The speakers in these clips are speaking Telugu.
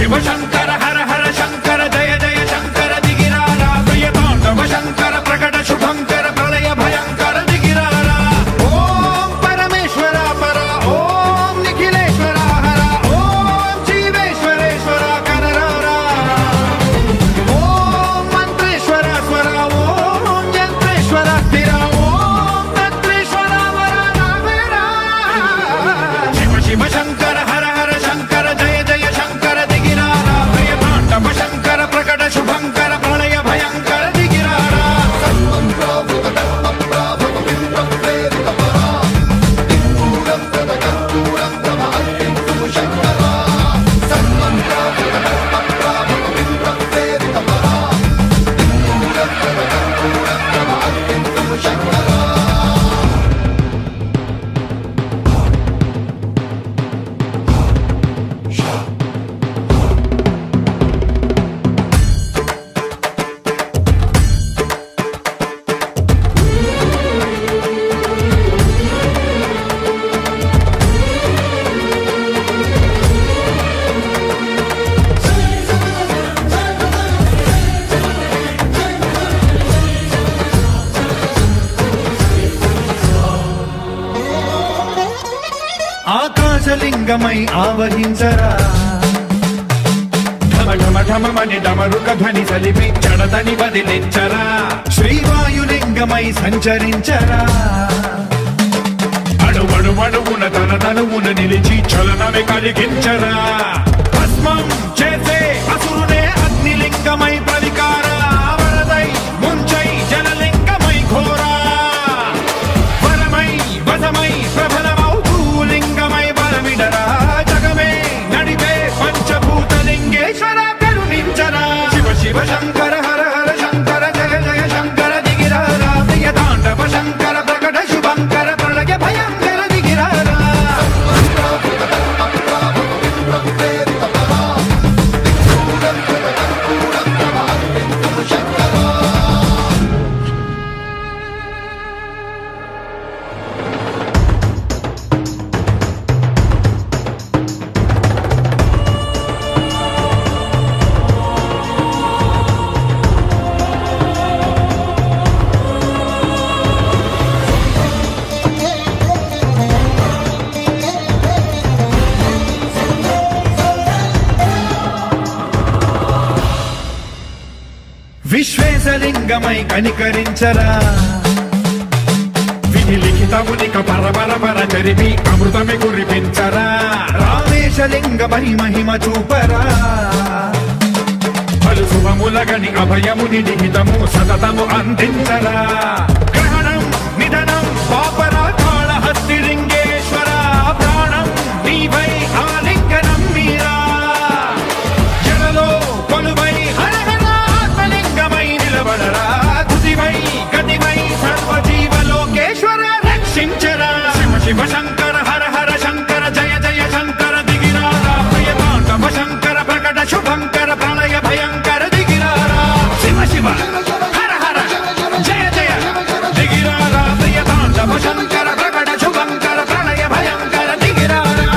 శివ శంకర హర హర శంకర జయ జయ శంకర దిగిరారా ప్రియతాండవ శంకర ప్రకట శుభంకర ప్రళయ భయంకర దిగిరారా ఓం పరమేశ్వర పర ఓం నిఖిలేశ్వర హర ఓం జీవేశ్వరేశ్వర కరరారా ఓం మంత్రేశ్వర స్వర ఓం యంత్రేశ్వర స్థిర ఓం తంత్రేశ్వర వర నావేరా శివ శివ శంకర హర హర శంకర జయ జయ శంకర దిగిరారా ప్రియతాండవ శంకర ప్రకట శుభంకర ప్రళయ భయంకర దిగిరారా ఆకాశలింగమై ఆవహించరా ఢమ ఢమ ఢమమని డమరుక ధ్వని సలిపి జడదని వదిలించరా శ్రీవాయులింగమై సంచరించరా అణువణువున తన తనువున నిలిచి చలనమే కలిగించరా భస్మం చేసే అసురునే అగ్నిలింగమై ప్రవికారా వరదై ముంచై జలలింగమై ఘోరా వరమై వసమై ప్రబలమౌ భూలింగమై బలమిడరా జగమే నడిపే పంచభూతలింగేశ్వర కరుణించరా శివ శివ శంకర హర హర శంకర జయ జయ శంకర దిగిరారా ప్రియతాండవ శంకర ప్రకట శుభంకర ప్రళయ భయంకర దిగిరారా విశ్వేశలింగమై కనికరించరా విధి లిఖితమునిక పరపర జరిపి అమృతమే కురిపించరా రామేశలింగమై మహిమ చూపరా పలు శుభములగని అభయముని నిహితము సతతము అందించరా గ్రహణం నిధనం పాపరా కాళహస్తి లింగేశ్వర ప్రాణం నీవై ఆలింగనం మీరా జనలో కొలువై హర హర ఆత్మలింగమై నిలబడరా తుదివై గతివై సర్వజీవలోకేశ్వర రక్షించరా శివ శివ శంకర హర హర శంకర జయ జయ శంకర దిగిరారా ప్రియతాండవ శంకర ప్రకట శుభంకర ప్రళయ భయంకర దిగిరారా శివ శివ హర హర జయ జయ దిగిరారా ప్రియతాండవ శంకర ప్రకట శుభంకర ప్రళయ భయంకర దిగిరారా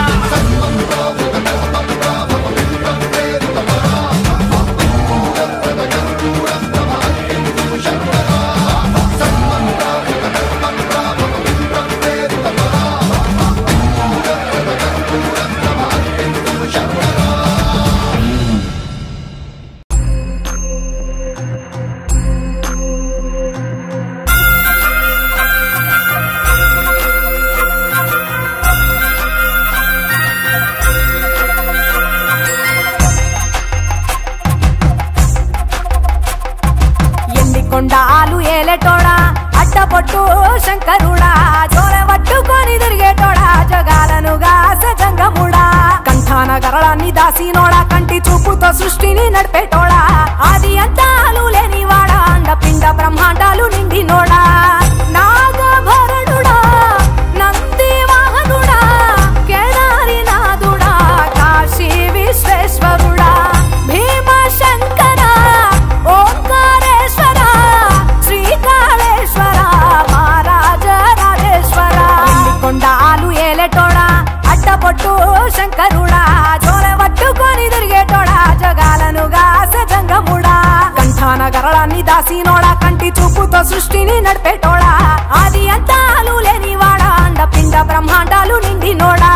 కొండాలు ఏలేటోడా అడ్డపొట్టు శంకరుడా జోల పట్టుకొని తిరిగేటోడా జగాలను గాస జంగముడా కంఠాన గరళాన్ని దాసినోడా కంటి చూపుతో సృష్టిని నడిపేటోడా ఆది అంతాలు లేనివాడా అండ పిండ బ్రహ్మాండాలు నిండినోడా నాగభరణుడా నంది వాహనుడా కేదారి నాథుడా కాశీ విశ్వేశ్వరుడా భీమ శంకర ఓంకారేశ్వర శ్రీకాళేశ్వర మహారాజ రాజేశ్వర కొండాలు ఏలేటోడా అడ్డపొట్టు శంకరుడా జోల పట్టుకొని తిరిగేటోడా దాసినోడా కంటి చూపుతో సృష్టిని నడిపేటోడా ఆది అంతాలు లేనివాడా అండపిండ బ్రహ్మాండాలు నిండినోడా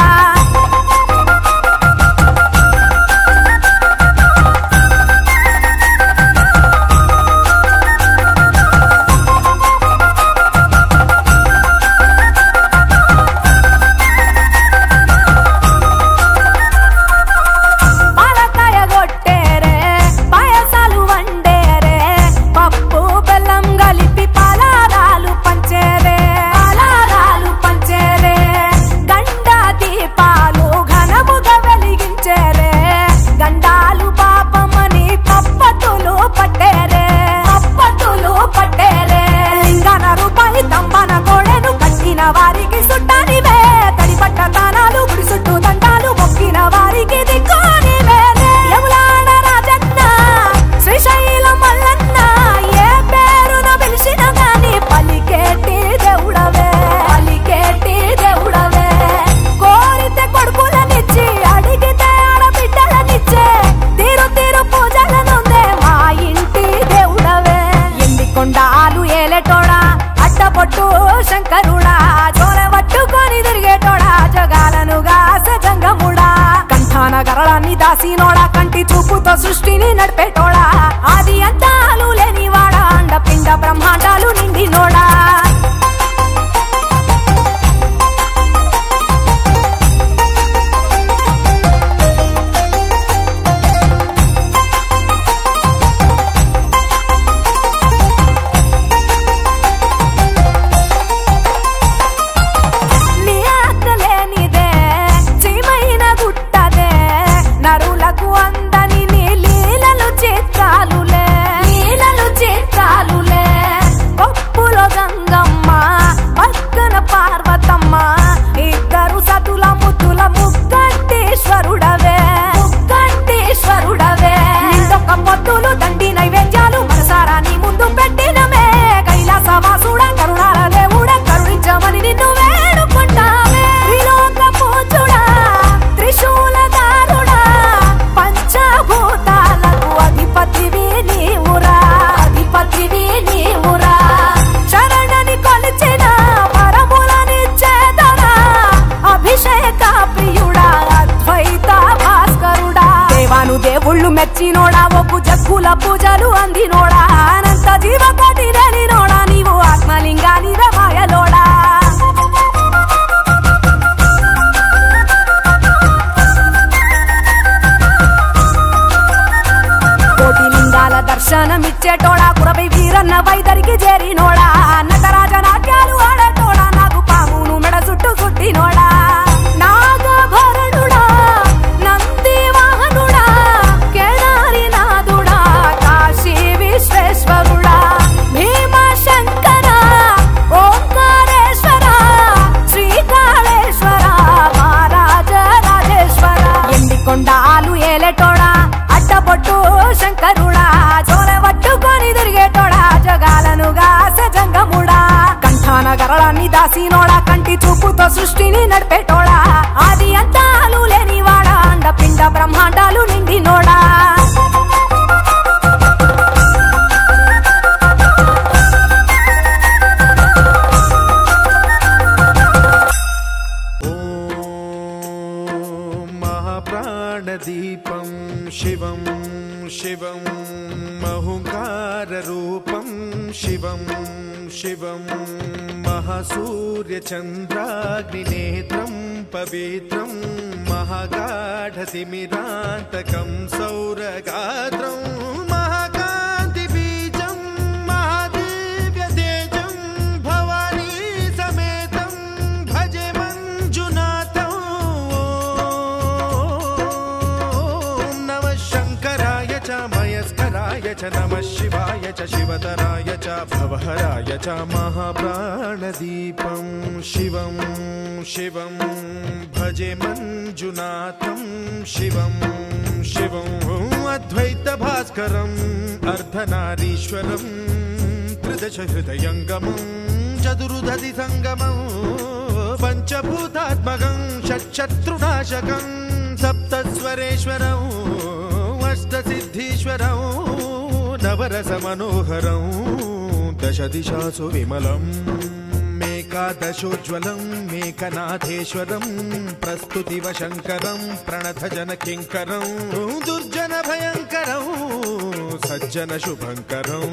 శంకరుడా జోల పట్టుకొని తిరిగేటోడా జగాలను గాసే జంగముడా కంఠాన గరళాన్ని దాసినోడా కంటి చూపుతో సృష్టిని నడిపేటోడా ఆది అంతాలు లేనివాడా అండపిండ బ్రహ్మాండాలు నిండినోడా దేవుళ్ళు మెచ్చినోడా ఒప్పు జగ్గుల పూజలు అందినోడా అనంత జీవకోటి రేలినోడా నీవు ఆత్మలింగాని రమాయలోడా కోటి లింగాల దర్శనమిచ్చేటోడా కురవై వీరన్న వైదరికి చేరినోడా నటరాజ నాట్యాలు ఆడేటోడా నాకు పామును మెడ చుట్టూ చుట్టినోడా నాగభరణుడా నంది వాహనుడా కేదారినాథుడా కాశీ విశ్వేశ్వరుడా భీమ శంకర ఓంకారేశ్వర శ్రీకాళేశ్వర మహారాజ రాజేశ్వర ఎండికొండాలు ఏలేటోడా అడ్డపొట్టు శంకరుడా జోల పట్టుకొని తిరిగేటోడా జగాలను గాసే జంగముడా కంఠాన గరళాన్ని దాసినోడా కంటి చూపుతో సృష్టిని నడిపేటోడా ఆది అంతాలు లేనివాడా అండపిండ బ్రహ్మాండాలు నిండినోడా మహాప్రాణదీపం శివం శివం మహుంకార రూపం శివం శివం महासूर्यचन्द्राग्निनेत्रं पवित्रं महागाढतिमिरान्तकं सौरगात्रं महाकान्तिबीजं महादिव्यतेजं भवानी समेतं भजे मञ्जुनाथं ॐ नमः शङ्कराय च मयस्कराय च नमः शिवाय च शिवतराय च भवहराय च महाप्राणदीपं शिवं शिवं भजे मञ्जुनाथं शिवं शिवं अद्वैतभास्करम् अर्धनारीश्वरं त्रिदशहृदयङ्गमं चतुर्दधिसङ्गमं पञ्चभूतात्मकं षट्शत्रुनाशकं सप्तस्वरेश्वरं अष्टसिद्धीश्वरं नव నవరసమనోహరం దశ దిశాసు విమలం మేకాదశోజ్వలం మేకనాథేశ్వరం ప్రస్తుతివ శంకరం ప్రణత జన కింకరం దుర్జన భయంకరం సజ్జన శుభంకరం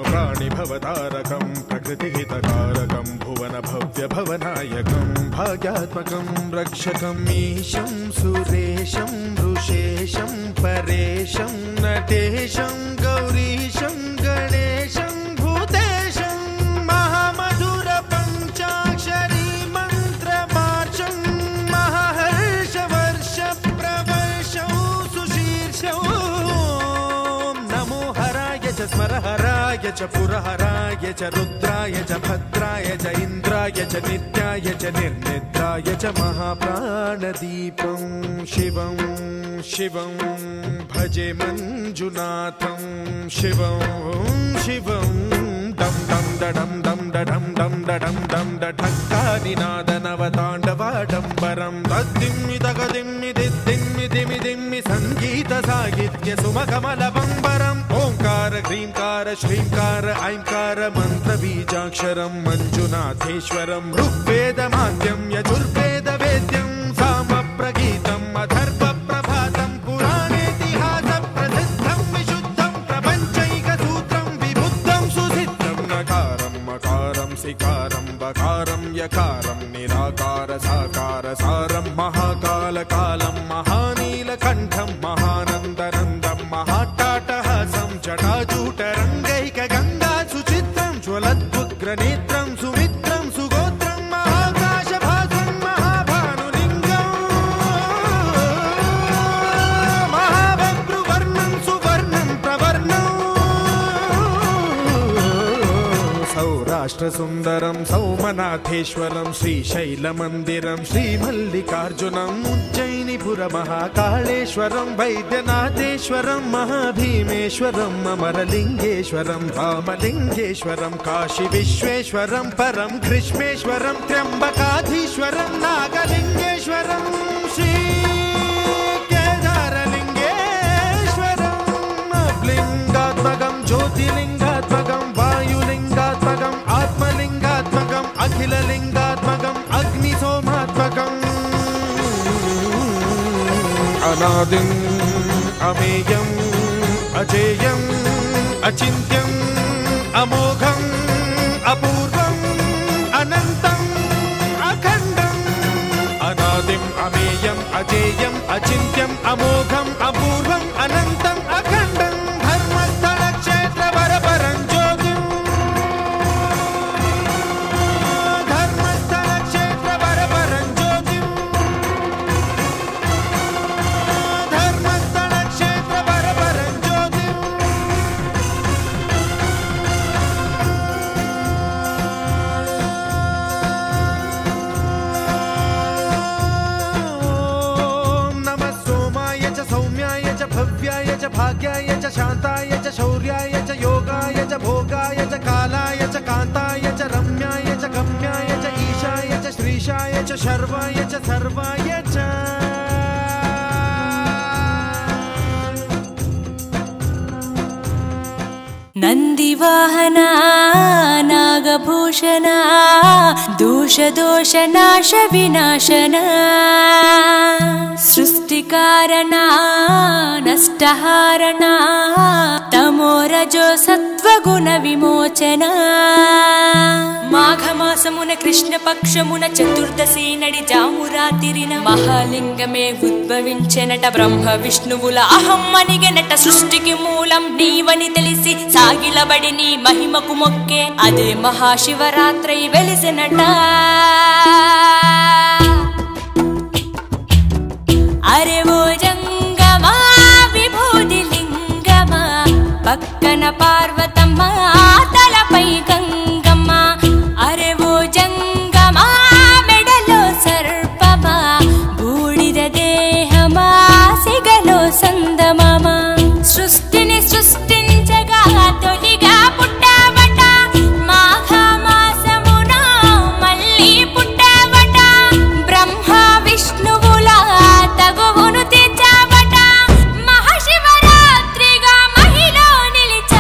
ప్రాణిభవతారకం ప్రకృతిహితకారకం భువన భవ్య భవనాయకం భాగ్యాత్మకం రక్షకం ఈశం సురేశం ఋషేశం పరేశం నటేశం గౌరీశం గణేశం భూతేశం మహామధుర పంచాక్షరీ మంత్రమార్చం మహాహర్ష వర్ష ప్రవర్షం సుశీర్షం నమో హరాయ చ స్మరహరాయ చ పురహరాయ చ రుద్రాయ చ భద్రాయ చ ఇంద్రాయ చ నిత్యాయ చ నిర్నిద్రాయ చ మహాప్రాణదీపం శివం శివం భజే మంజునాథం శివం శివం డం డం డడం డం డడం డం డడం డం డఠక్కాదినాద నవతాండవాడంబరం తద్దిమ్మి తగదిమ్మి దిద్దిమ్మి దిమి దిమ్మి సంగీత సాహిత్య సుమకమల బంబరం ఓంకార హ్రీంకార శ్రీంకార ఐంకార మంత్ర బీజాక్షరం మంజునాథేశ్వరం ఋగ్వేద మాద్యం యజుర్వేద వేద్యం సామ ప్రగీతం అథర్వ ప్రభాతం పురాణేతిహాస ప్రసిద్ధం విశుద్ధం ప్రపంచైక సూత్రం విబుద్ధం సుసిద్ధం నకారం మకారం సికారం బకారం యకారం నిరాకార సాకార సారం మహాకాల కాలం మహానీలకంఠం మహానందనందం మహాటాటహాసం జటాజూటరంగైక గంగా సుచిత్రం జ్వలద్వుగ్రనేత్రం సుమిత్రం సుగోత్రం మహాకాశభాసం మహాభానులింగం మహాభద్రువర్ణం సువర్ణం ప్రవర్ణం సౌరాష్ట్ర సుందరం సౌమనాథేశ్వరం శ్రీశైలమందిరం శ్రీమల్లికార్జునం ఉజ్జయినిపుర మహాకాళేశ్వరం వైద్యనాథేశ్వరం మహాభీమేశ్వరం అమరలింగేశ్వరం రామలింగేశ్వరం కాశీ విశ్వేశ్వరం పరం కృష్ణేశ్వరం త్ర్యంబకాధీశ్వరం నాగలింగేశ్వరం శ్రీ కేదారలింగేశ్వరం లింగాత్మకం జ్యోతిలింగాత్మకం వాయులింగాత్మకం ఆత్మలింగాత్మకం అఖిలలింగాత్మకం అగ్నిసోమాత్మకం అనాదిం అమేయం అజేయం అచింత్యం అమోఘం అపూర్వం అనంతం అఖండం అనాదిం అమేయం అజేయం అచింత్యం అమోఘం అపూర్వం అనంతం అఖండం ధర్మస్థల క్షేత్ర వరపరం జ్యోతిం ధర్మస్థల క్షేత్ర వరపరం జ్యోతిం ధర్మస్థల క్షేత్ర వరపరం జ్యోతిం నమః సోమాయ చ సౌమ్యాయ చ భవ్యాయ చ భాగ్యాయ చ శాంతాయ చ శౌర్యాయ చ యోగాయ చ భోగాయ చ కాలాయ చ కాంతాయ చ రమ్యాయ చ గమ్యాయ చ ఈశాయ చ శ్రీశాయ చ శర్వాయ చ సర్వాయ చ నందివాహన నాగభూషణ దోష నాశ వినాశన సృష్టికారణ నష్టహారణ తమోరజో సత్వగుణ విమోచన మాఘమాసమున కృష్ణపక్షమున చతుర్దశి నడి జామురాతిరిన మహాలింగమే ఉద్భవించెనట బ్రహ్మ విష్ణువుల అహం అనిగెనట సృష్టికి మూలం నీవని తెలిసి సాగిలబడి నీ మహిమకు మొక్కే అదే మహాశివరాత్రి వెలిసెనట అరే ఓ జంగమా విభూది లింగమా పక్కన పార్వతమ్మ తలపై గంగమ్మ అరే ఓ జంగమా మెడలో సర్పమా బూడిద దేహమా సిగలో సందమమా సృష్టిని సృష్టించగా తొలిగా పుట్టావట మాఘమాసమున మళ్ళీ పుట్టావట బ్రహ్మ విష్ణువుల తగువును తెచ్చావట మహాశివరాత్రిగా మహిలో నిలిచావట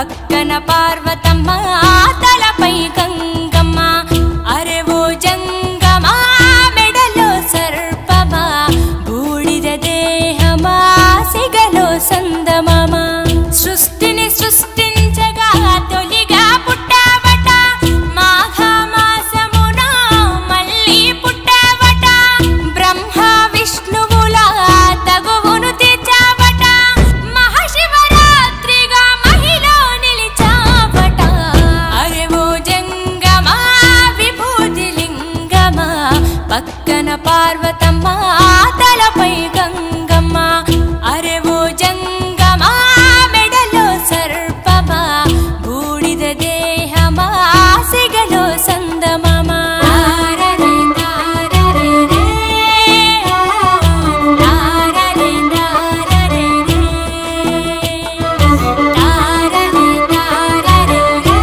పక్కన పార్వతమ్మ తలపై గంగమ్మ అరే ఓ జంగమా మెడలో సర్పమా బూడిద దేహమా సిగలో సందమామ సృష్టిని సృష్టించగా తొలిగా పుట్టావట మాఘమాసమున మళ్ళీ పుట్టావట బ్రహ్మ విష్ణువుల తగువును తీర్చావట మహాశివరాత్రిగా మహిలో నిలిచావట అరే ఓ జంగమా విభూతి లింగమా పక్కన పార్వతమ్మ తలపై గంగమ్మ అరే ఓ జంగమా మెడలో సర్పమా బూడిద దేహమా సిగలో సందమామ తారరే తారరే రే తారరే తారరే రే తారరే తారరే రే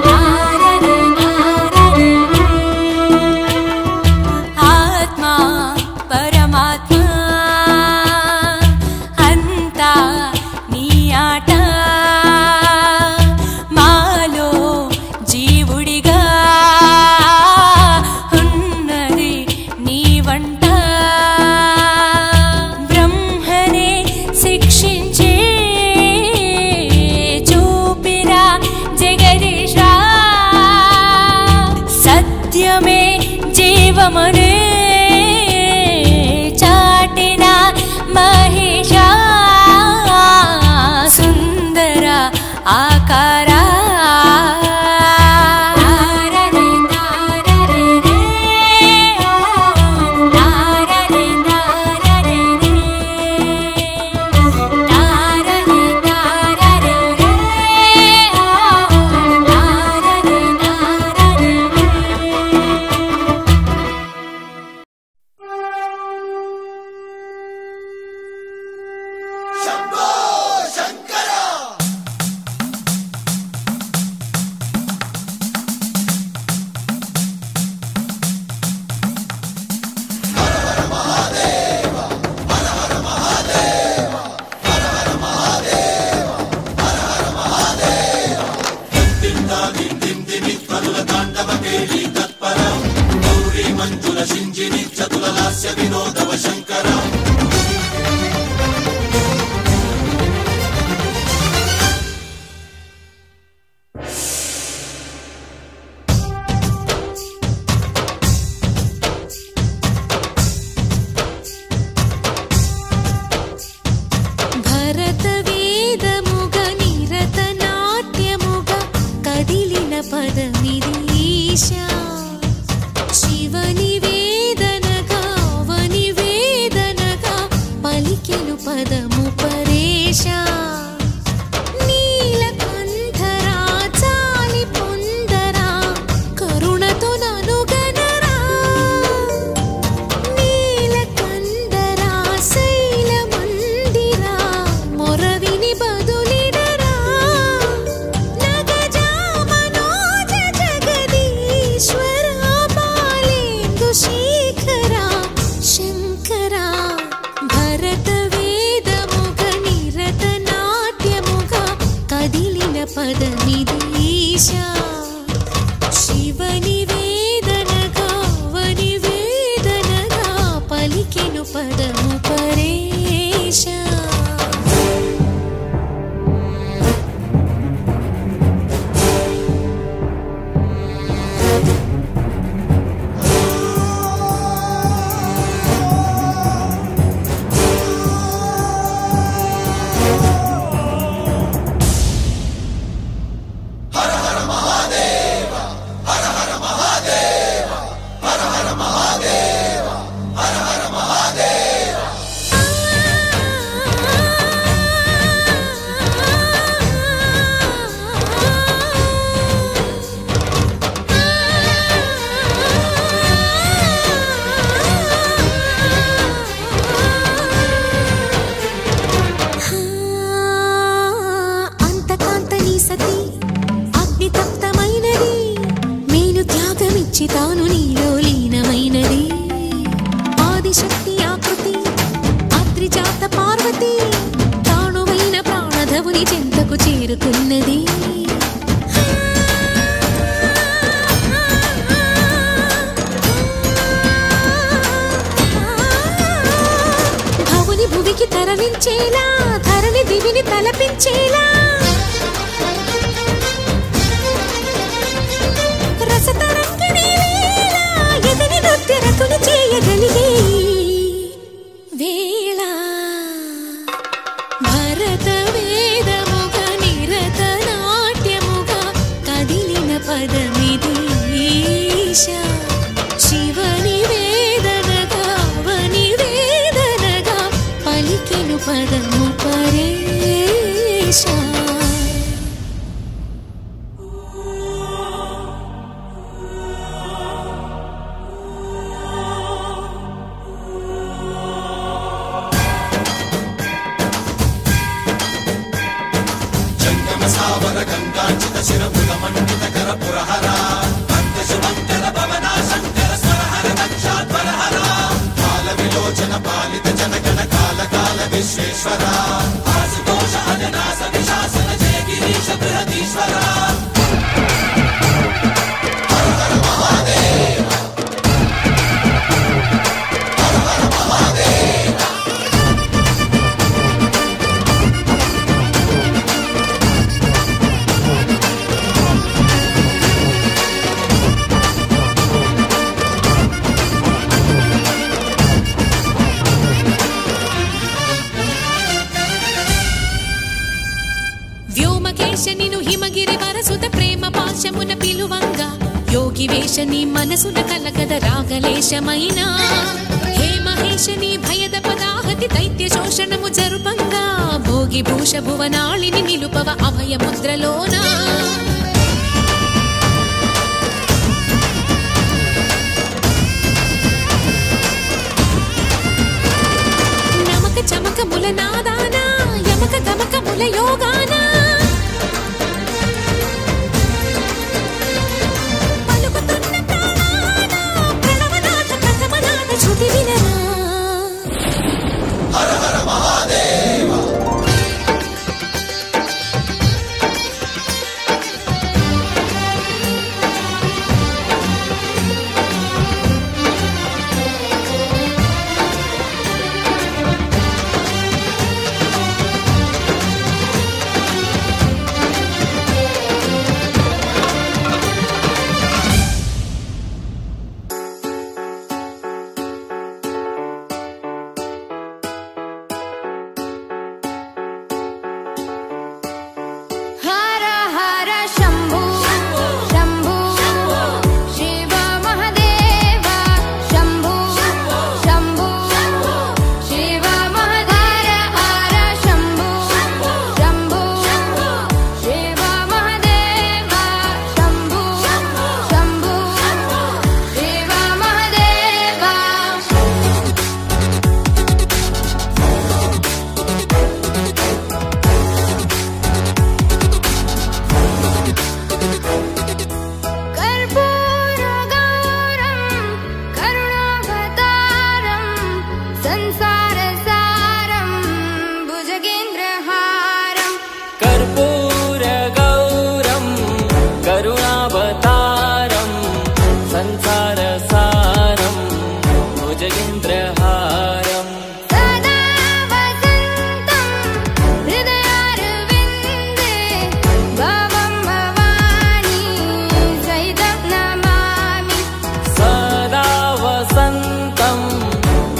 తారరే తారరే ఆత్మ పరమాత్మ అంతా నీ ఆట మాలో జీవుడిగా ఉన్నది నీ వంట బ్రహ్మనే శిక్షించే చూపిరా జగదీశ సత్యమే జీవమనే చాటిన మహేశ సుందర ఆకారా తారరే తారరే రే తారరే తారరే రే తారరే తారరే రే తారరే తారరే భరత వేదముగ నిరత నాట్యముగ కదిలిన పదమిది ఈశా శివని వేదనగా అవని వేదనగా పలికెను పదము పరేశా నీలకంఠరా చాలి పొందరా కరుణతో ననుగనరా నీలకంఠరా శైల మందిరా మొరవిని బదులిడరా నగజా మనోజ జగదీశ్వరా బాలేందు శేఖరా శంకరా భరత వేదముగ నిరత నాట్యముగ కదిలిన పదమిది ఈశా శివని వేదనగా అవని వేదనగా పలికెను పదము పరేశా హర హర మహాదేవ దేవుని చెంతకు చేరుతున్నది. భవుని భువికి తరలించేలా, ధరణి దివిని తలపించేలా, రసతరంగిణి వేళ ఎదని నృత్యరతులు చేయగలిగే వేళ. భరత వేదముగ నిరత నాట్యముగా కదిలిన పదమిది ఈశ. శివని వేదనగా వని వేదనగా పలికెను పదము పరేశ. వ్యోమకేశనిను హిమగిరి వరసుత ప్రేమ పాశమున పిలువంగా, యోగి వేషని మనసున కలకద రాగలేశమైన, హే మహేశని భయద పదాహతి దైత్య శోషణము జరుపంగా, భోగి భూష భువనాళిని నిలుపవ అభయ ముద్రలోన. నమక చమకముల నాదాన, యమక గమకముల యోగాన, పలుకుతున్న ప్రాణాన ప్రణవనాథ ప్రథమనాథ శృతి వినరా. హర హర మహాదేవ.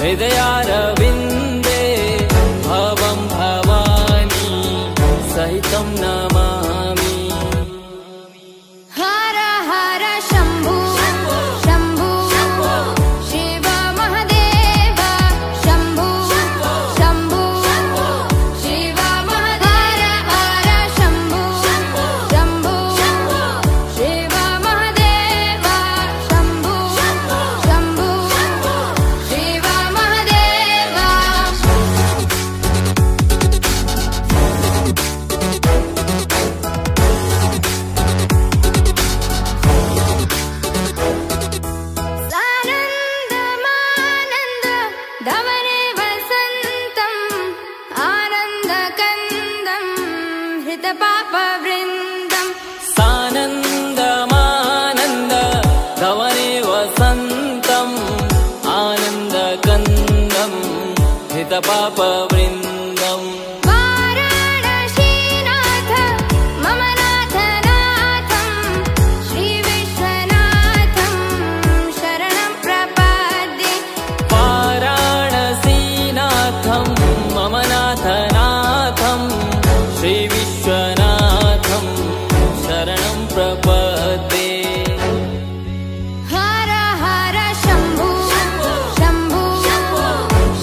हृदयारविन्दे भवं भवानी सहितं नमामि। हर हर शम्भो शम्भो शिव महादेव शम्भो शम्भो शिव महादेव हर शम्भो शम्भो शिव महादेव शम्भो शम्भो शिव महादेव। हितपापवृन्दम् सानन्दमानन्द धवने वसन्तम् आनन्दकन्दम् हितपापवृन्दम् वाराणसीनाथ मम नाथनाथं श्रीविश्वनाथं शरणं प्रपद्ये वाराणसीनाथं मम नाथनाथं श्रीविश्वनाथं शरणं प्रपद्ये हर हर शम्भो शम्भो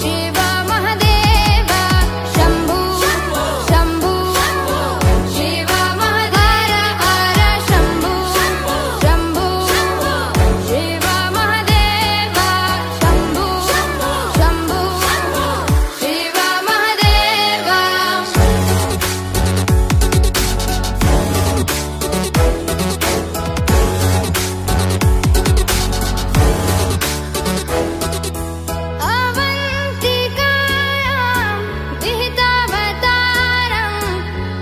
शिव महदेव शम्भो शम्भो शिव महदेव हर शम्भो शम्भो शिव महदेव शम्भो शम्भो शिव महदेव अवन्तिकायां विहितावतारं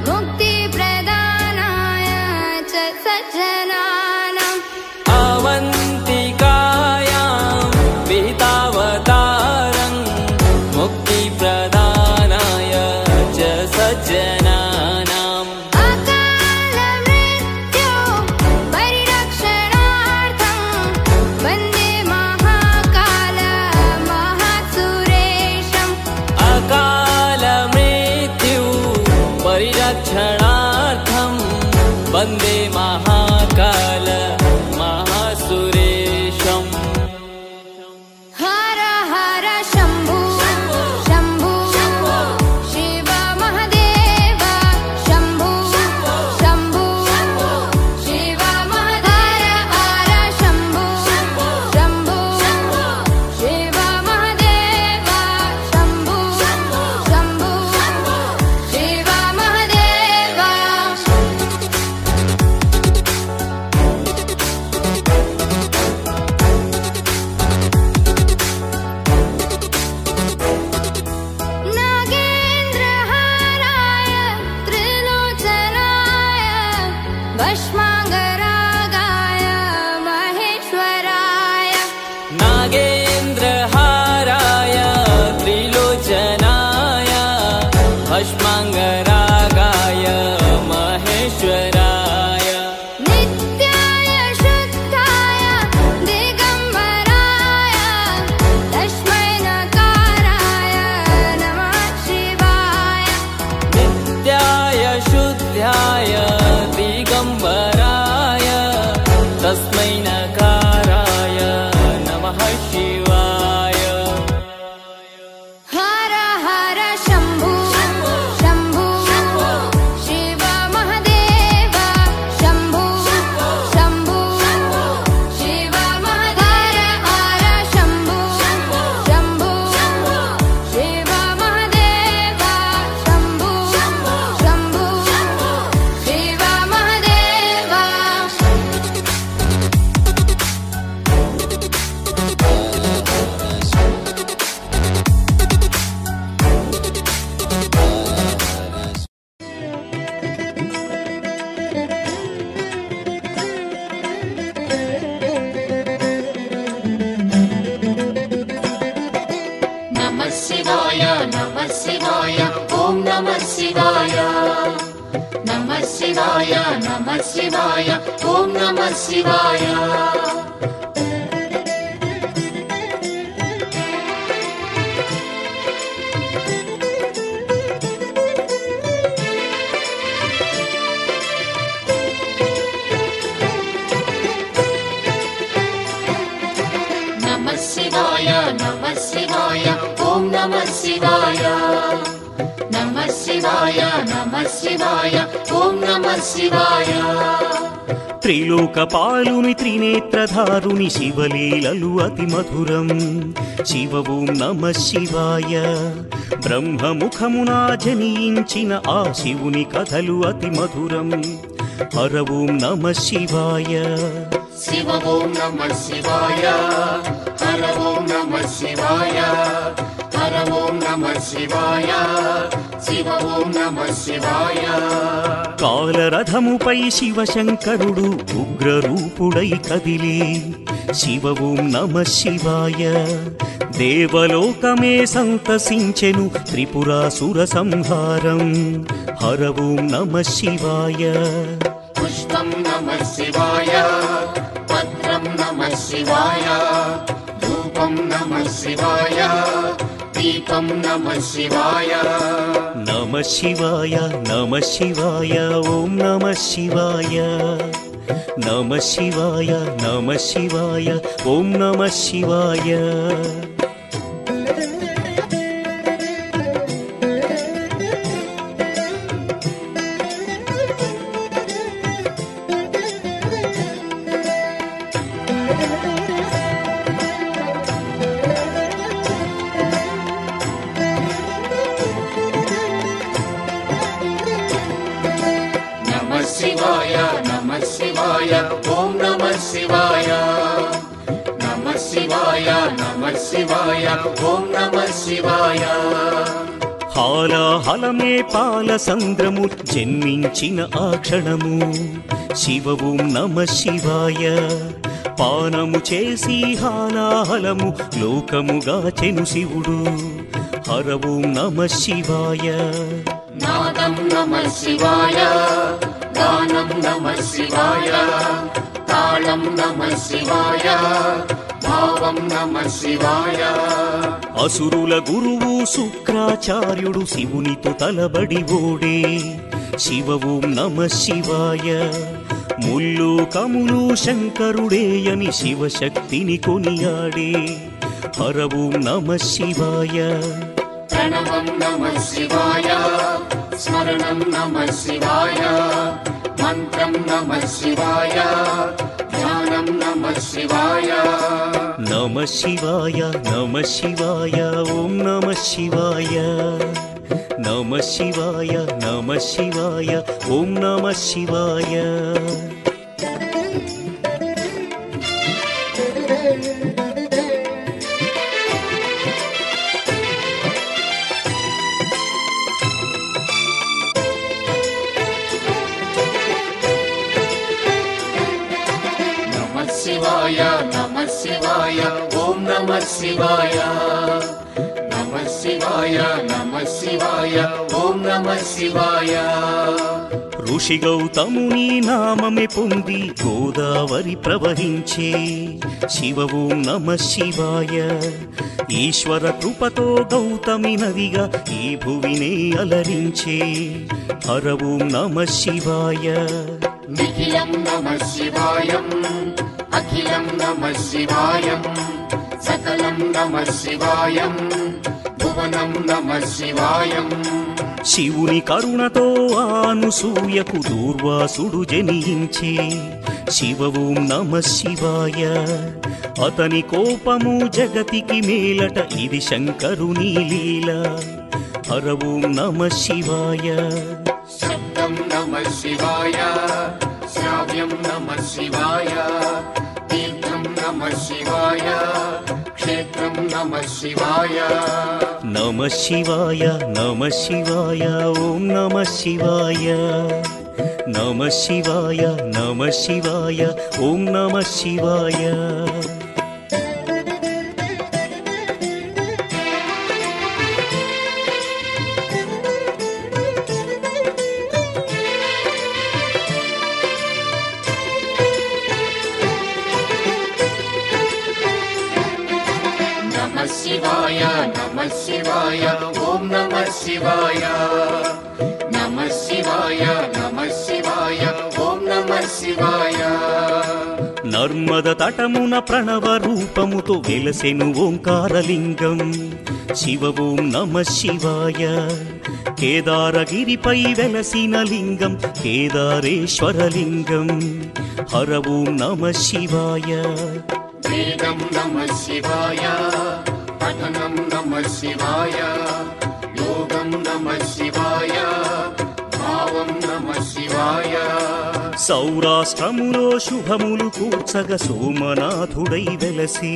मुक्तिप्रदानाय च सज्जनानाम् अवन्तिकायां विहितावतारं मुक्तिप्रदानाय च सज्जनानाम् अकालमृत्यो परिरक्षणार्थं वन्दे महाकाल महासुरेशम् अकालमृत्यु परिरक्षणार्थं वन्दे महाकाल महासुरेशम् हर हर शम्भो शम्भो शिव महदेव शम्भो शम्भो शिव महदेव हर शम्भो शम्भो शिव महदेव शम्भो शम्भो शिव महदेव नागेन्द्रहाराय त्रिलोचनाय भस्माङ्गरागाय महेश्वराय नागेन्द्रहाराय त्रिलोचनाय भस्माङ्गरागाय महेश्वराय नित्याय शुद्धाय दिगम्बराय तस्मै नकाराय नमः शिवाय नित्याय शुद्धाय दिगम्बराय तस्मै नकाराय नमः शिवाय हर हर शम्भो शम्भो शिव महदेव शम्भो शम्भो शिव महदेव हर शम्भो शम्भो शिव महदेव शम्भो शम्भो शिव महदेव नमः शिवाय ॐ नमः शिवाय नमः शिवाय ॐ नमः शिवाय नमः शिवाय ॐ नमः शिवाय नमः शिवाय ॐ नमः शिवाय త్రిలోకపాలుని త్రినేత్రధారుని శివలీలలు అతి మధురం. శివ ఓం నమ శివాయ. బ్రహ్మముఖమున జనించిన ఆ శివుని కథలు అతి మధురం. హర ఓం నమ శివాయ. शिव ॐ नमः शिवाय हर ॐ नमः शिवाय हर ॐ नमः शिवाय शिव ॐ नमः शिवाय కాలరథముపై శివశంకరుడు ఉగ్రరూపుడై కదిలి శివ ఓం నమః శివాయ దేవలోకమే సంతసించెను త్రిపురాసుర సంహారం హర ఓం నమః శివాయ పుష్పం నమః శివాయ పత్రం నమః శివాయ ధూపం నమః శివాయ దీపం నమః శివాయ నమః శివాయ నమః శివాయ ఓం నమః శివాయ నమః శివాయ నమః శివాయ ఓం నమః శివాయ ఓం నమః శివాయ నమః శివాయ నమః శివాయ ఓం నమః శివాయ హాలాహలమే పాలసంద్రము జన్మించిన ఆ క్షణము శివ ఓం నమః శివాయ పానము చేసి హాలాహలము లోకముగాచెను శివుడు హర ఓం నమః శివాయ నాదం నమః శివాయ గానం నమః శివాయ తాళం నమః శివాయ భావం నమః శివాయ అసురుల గురువు శుక్రాచార్యుడు శివునితో తలబడి ఓడే శివ ఓం నమః శివాయ ముల్లోకములు శంకరుడేయని శివశక్తిని కొనియాడే హర ఓం నమః శివాయ ప్రణవం నమః శివాయ స్మరణం నమః శివాయ మంత్రం నమః శివాయ ధ్యానం నమః శివాయ నమః శివాయ నమః శివాయ ఓం నమః శివాయ నమః శివాయ నమః శివాయ ఓం నమః శివాయ నమః శివాయ ఓం నమః శివాయ నమః శివాయ నమః శివాయ ఓం నమః శివాయ ఋషి గౌతముని నామమే పొంది గోదావరి ప్రవహించే శివ ఓం నమః శివాయ ఈశ్వర కృపతో గౌతమి నదిగా ఈ భువినే అలరించే హర ఓం నమః శివాయ నిఖిలం నమః శివాయం అఖిలం నమః శివాయం సకలం నమః శివాయం భువనం నమః శివాయం శివుని కరుణతో అనసూయకు దూర్వాసుడు జనించే శివ ఓం నమః శివాయ అతని కోపము జగతికి మేలట ఇది శంకరుని లీల హర ఓం నమః శివాయ శబ్దం నమః శివాయ శ్రావ్యం నమః శివాయ తీర్థం నమః శివాయ క్షేత్రం నమః శివాయ నమః శివాయ నమః శివాయ ఓం నమః శివాయ నమః శివాయ నమః శివాయ ఓం నమః శివాయ నమః శివాయ నమః శివాయ ఓం నమః శివాయ నమః శివాయ నమః శివాయ ఓం నమః శివాయ నర్మద తటమున ప్రణవ రూపముతో వెలసెను ఓంకారలింగం శివ ఓం నమః శివాయ కేదారగిరిపై వెలసిన లింగం కేదారేశ్వరలింగం హర ఓం నమః శివాయ వేదం నమః శివాయ పఠనం నమః శివాయ యోగం నమః శివాయ భావం నమః శివాయ సౌరాష్ట్రములో శుభములు కూర్చగ సోమనాథుడై వెలసి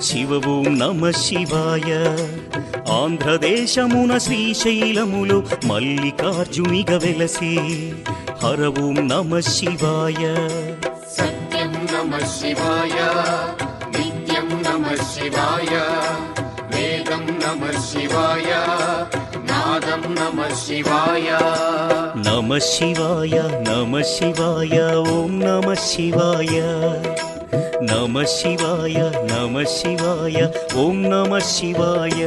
శివ ఓం నమ శివాయ. ఆంధ్రదేశమున శ్రీశైలములో మల్లికార్జునిగ వెలసి హర ఓం నమ శివాయ. సత్యం నమ శివాయ, నిత్యం నమ శివాయ, వేదం నమ శివాయ, నాదం నమ శివాయ. నమ శివాయ నమ శివాయ ఓం నమ శివాయ. నమ శివాయ నమ శివాయ ఓం నమ శివాయ.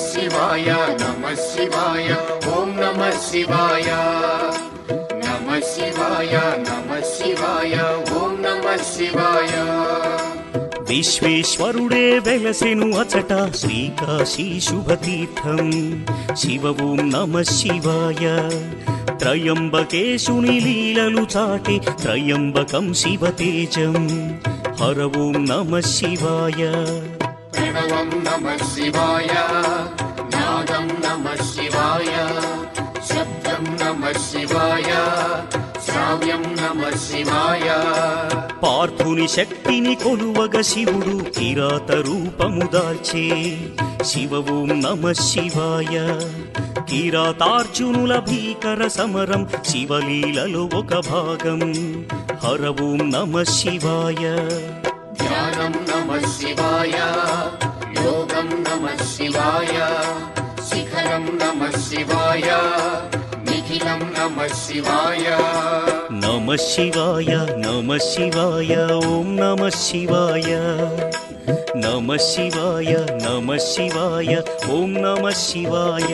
శివాయ నమ శివాయ ఓం నమ శివాయ. నమ శివాయ నమ శివాయ ఓం నమ శివాయ. విశ్వేశ్వరుడే వెలసెను అచట శ్రీకాశీ శుభతీర్థం శివ ఓం నమ శివాయ. త్రయంబకేశుని లీలలు చాటి త్రయంబకం శివతేజం హర ఓం నమ శివాయ. ప్రణవం నమ శివాయ, నాదం నమ శివాయ, శబ్దం నమ శివాయ, శ్రావ్యం నమ శివాయ. పార్థుని శక్తిని కొలువగ శివుడు కిరాత రూపము దాల్చే శివ ఓం నమ శివాయ. కిరాతార్జునుల భీకర సమరం శివలీలలో ఒక భాగం హర ఓం నమ శివాయ. ధ్యానం నమ శివాయ, యోగం నమ శివాయ, శిఖరం నమ శివాయ, నిఖిలం నమ శివాయ. నమ శివాయ నమ శివాయ ఓం నమ శివాయ. నమ శివాయ నమ శివాయ ఓం నమ శివాయ.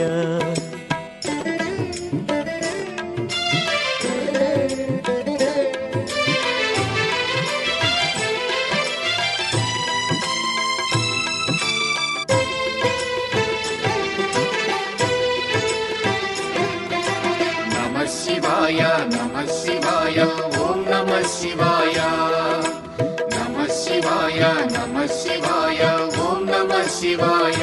నమ శివాయ ఓం నమ శివాయ. నమ శివాయ నమ శివాయ ఓం నమ శివాయ.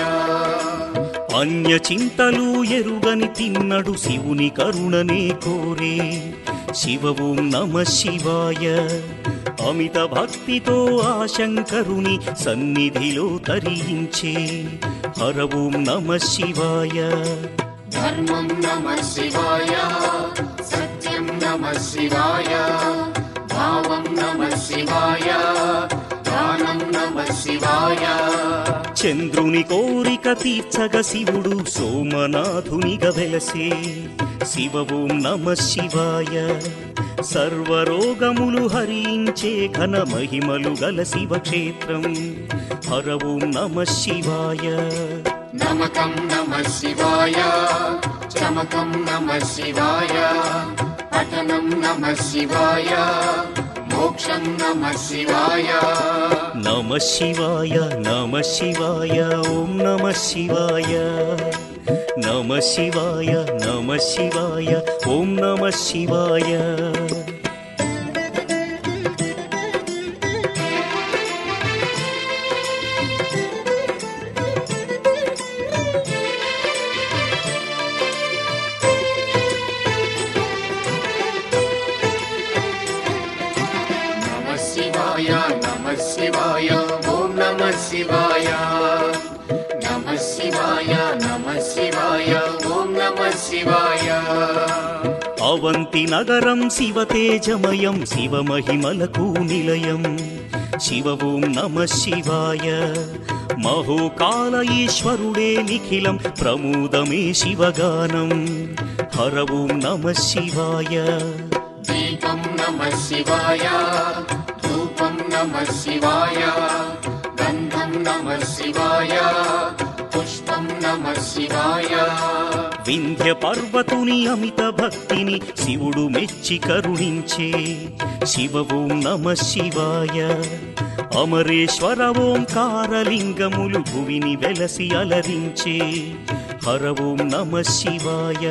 అన్య చింతలు ఎరుగని తిన్నడు శివుని కరుణనే కోరే శివ ఓం నమ శివాయ. అమిత భక్తితో ఆ శంకరుని సన్నిధిలో తరించే హర ఓం నమ శివాయ. ధర్మం నమ శివాయ, సత్యం నమ శివాయ, భావం నమ శివాయ, దానం నమ శివాయ. చంద్రుని కోరిక తీర్చగ శివుడు సోమనాథునిగా వెలసే శివ ఓం నమ శివాయ. సర్వరోగములు హరించే ఘన మహిమలు గల శివక్షేత్రం హర ఓం నమ శివాయ. నమకం నమ శివాయ, చమకం నమ శివాయ, పఠనం నమ శివాయ, మోక్షం నమ శివాయ. నమ శివాయ నమ శివాయ ఓం నమ శివాయ. నమ శివాయ నమ శివాయ ఓం నమ శివాయ. నమ శివాయ ఓం నమ శివాయ. నమ శివాయ నమ శివాయ ఓం నమ శివాయ. అవంతి నగరం శివతేజమయం శివమహిమలకు నిలయం శివ ఓం నమ శివాయ. మహోకాల ఈశ్వరుడే నిఖిలం ప్రమోదమే శివగానం హర ఓం నమ శివాయ. దీపం నమ శివాయ, ధూపం నమ శివాయ, గంధం నమ శివాయ, పుష్పం నమ శివాయ. వింధ్య పర్వతుని అమిత భక్తిని శివుడు మెచ్చి కరుణించే శివ ఓం నమ శివాయ. అమరేశ్వర ఓంకారలింగములు భువిని వెలసి అలరించే హర ఓం నమ శివాయ.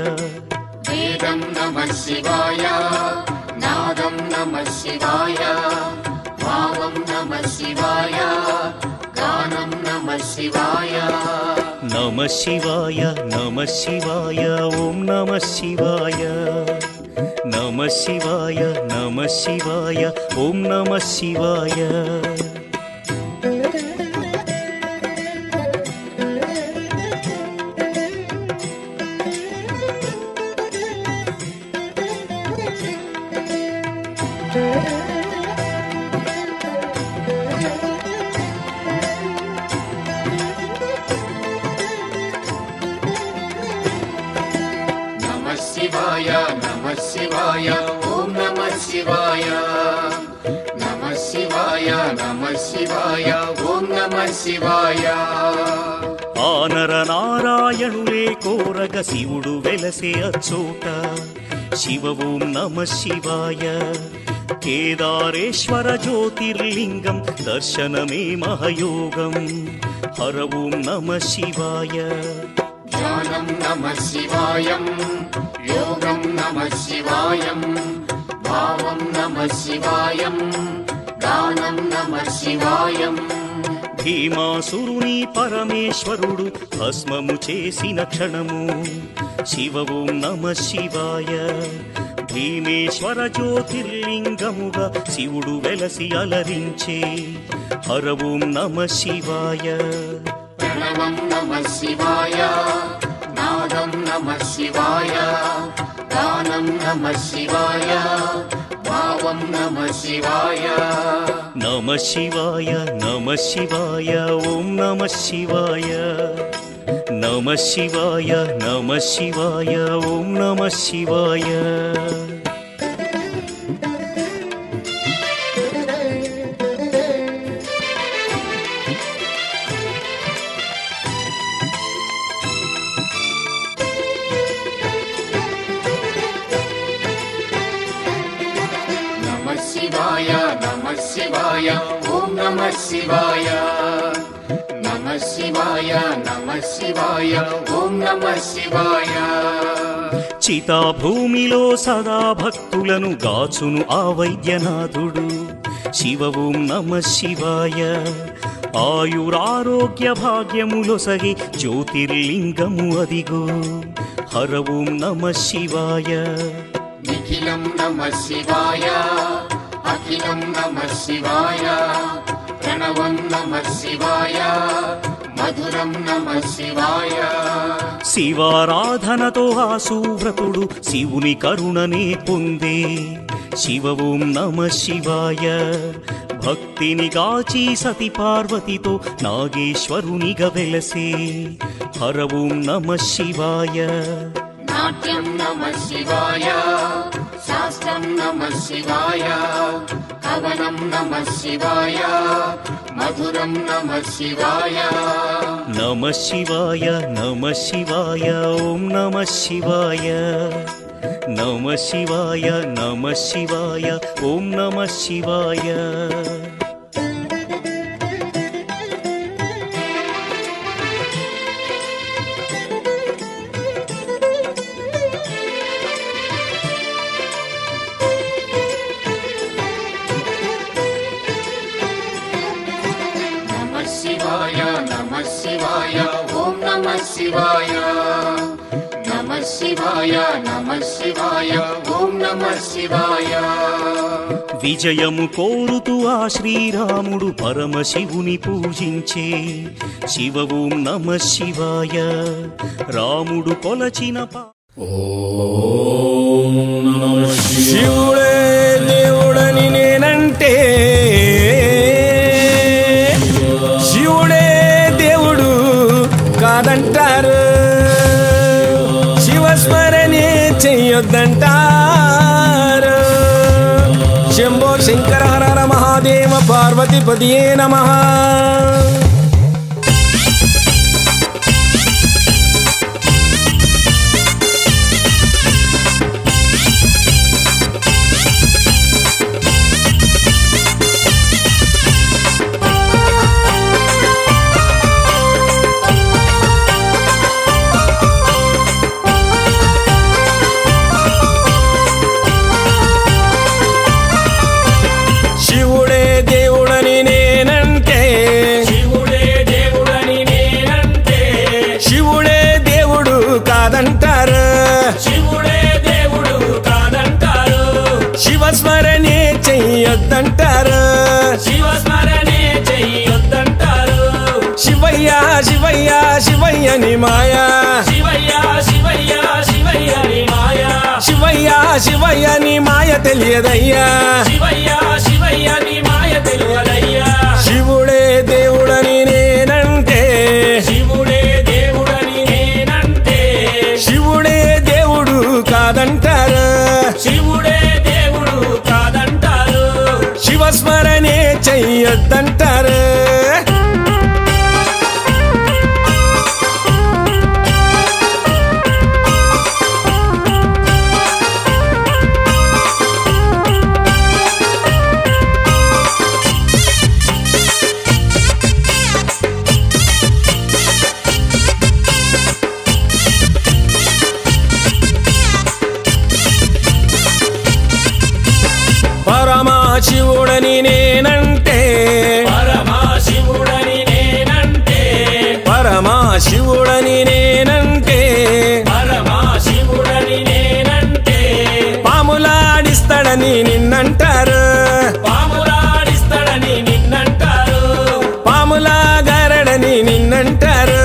వేదం నమః శివాయ, నాదం నమః శివాయ, భావం నమః శివాయ, గానం నమః శివాయ. నమ శివాయ నమ శివాయ ఓం నమ శివాయ. నమ శివాయ నమ శివాయ ఓం నమ శివాయ. నమః శివాయ నమః శివాయ ఓం నమః శివాయ. నమః శివాయ నమః శివాయ ఓం నమః శివాయ. ఆనర నారాయణులే కోరగ శివుడు వెలసే అచ్చోట శివ ఓం నమ శివాయ. కేదారేశ్వర జ్యోతిర్లింగం దర్శనమే మహయోగం హర ఓం నమ శివాయ. ధ్యానం నమః శివాయం, యోగం నమః శివాయం, భావం నమః శివాయం, గానం నమః శివాయం. భీమాసురుని పరమేశ్వరుడు భస్మము చేసిన క్షణము శివ ఓం నమ శివాయ. భీమేశ్వర జ్యోతిర్లింగముగా శివుడు వెలసి అలరించే హర ఓం నమ శివాయ. ప్రణవం నమః శివాయ, నాదం నమః శివాయ, గానం నమః శివాయ, భావం నమః శివాయ. నమ శివాయ నమ శివాయ ఓం నమ శివాయ. నమ శివాయ నమ శివాయ ఓం నమ శివాయ. నమః శివాయ నమః శివాయ ఓం నమః శివాయ. నమః శివాయ నమః శివాయ ఓం నమః శివాయ. చితాభూమిలో సదా భక్తులను గాచును ఆ వైద్యనాథుడు శివ ఓం నమ శివాయ. ఆయురారోగ్య భాగ్యములొసగి జ్యోతిర్లింగము అదిగో హర ఓం నమ శివాయ. నిఖిలం నమః శివాయ, అఖిలం నమః శివాయ, ప్రణవం నమః శివాయ, మధురం నమః శివాయ. శివారాధనతో ఆ సువ్రతుడు శివుని కరుణనే పొందే శివ ఓం నమ శివాయ. భక్తిని గాచి సతి పార్వతితో నాగేశ్వరునిగా వెలసే హర ఓం నమ శివాయ. నాట్యం నమః శివాయ, శాస్త్రం నమః శివాయ, కవనం నమః శివాయ, మధురం నమః శివాయ. నమ శివాయ నమ శివాయ ఓం నమ శివాయ. నమ శివాయ నమ శివాయ ఓం నమ శివాయ. నమః శివాయ నమః శివాయ ఓం నమః శివాయ. నమః శివాయ నమః శివాయ ఓం నమః శివాయ. విజయము కోరుతూ ఆ శ్రీరాముడు పరమశివుని పూజించే శివ ఓం నమ శివాయ. రాముడు కొలచిన శివుడే దేవుడని నేనంటే శివుడే దేవుడు కాదంటారు. శివస్మరణే చెయ్యొద్దంటారు. శంభో శంకర హర హర మహాదేవ పార్వతీపతియే నమః. శివయ్య ని మాయా శివయ్య శివయ్య శివయ్య నీ మాయ శివయ్య శివయ్య ని మాయ తెలియదయ్యా శివయ్య శివయ్య నీ మాయ తెలియదయ్యా శివుడే దేవుడని నేనంటే శివుడే దేవుడని నేనంటే శివుడే దేవుడు కాదంటారు శివుడే దేవుడు కాదంటారు శివస్మరణే చెయ్యొద్దంటారు పరమశివుడని నేనంటే పరమశివుడని నేనంటే పరమశివుడని నేనంటే పరమశివుడని నేనంటే పాములాడిస్తాడని నిన్నంటారు పాములాడిస్తాడని నిన్నంటారు పాములాగారడని నిన్నంటారు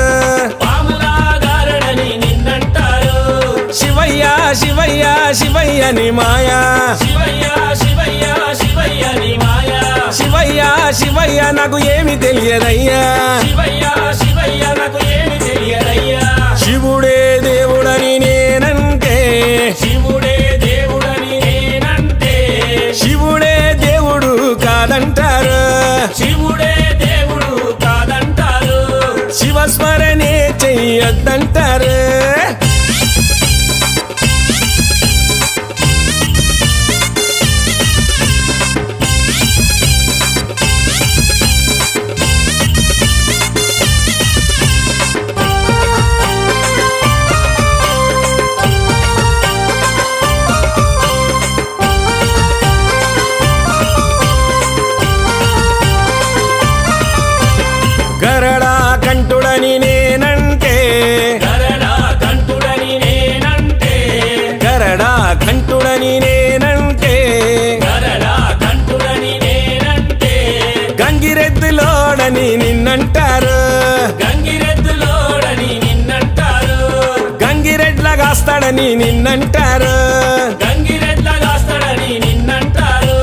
పాములాగారడని నిన్నంటారు శివయ్య శివయ్య శివయ్య ని మాయా శివయ్య శివయ్య శివయ్య నీ మాయ శివయ్య శివయ్య నాకు ఏమి తెలియదయ్యా శివయ్య శివయ్య నాకు ఏమి తెలియదయ్యా శివుడే దేవుడని నేనంటే శివుడే దేవుడని నేనంటే శివుడే దేవుడు కాదంటారు శివుడే దేవుడు కాదంటారు శివస్మరణే చెయ్యొద్దంటారు గరడా కంఠుడని నేనంటే గరడా కంఠుడని నేనంటే గరడా కంఠుడని నేనంటే గరడా కంఠుడని నేనంటే గంగిరెద్దులోడని నిన్నంటారు గంగిరెద్దులోడని నిన్నంటారు గంగిరెడ్లగాస్తాడని నిన్నంటారు గంగిరెద్లగాస్తాడని నిన్నంటారు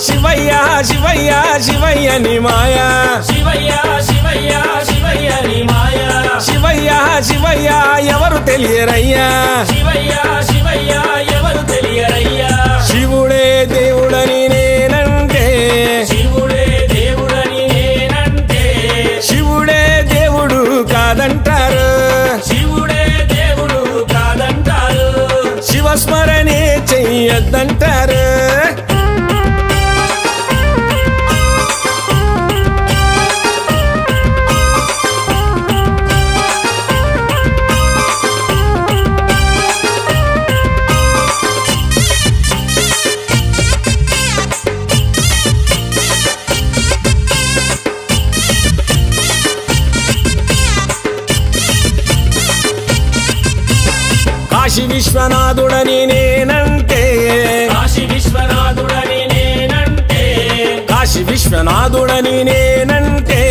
శివయ్య శివయ్య శివయ్య ని మాయా శివయ్య శివయ్య శివయ్య నీ మాయ శివయ్య శివయ్య ఎవరు తెలియరయ్యా శివయ్య శివయ్య ఎవరు తెలియరయ్యా శివుడే దేవుడని నేనంటే శివుడే దేవుడని నేనంటే శివుడే దేవుడు కాదంటారు శివుడే దేవుడు కాదంటారు శివస్మరణే చెయ్యొద్దంటారు కాశీ విశ్వనాథుడని నేనంటే కాశీ విశ్వనాథుడని నేనంటే కాశీ విశ్వనాథుడని నేనంటే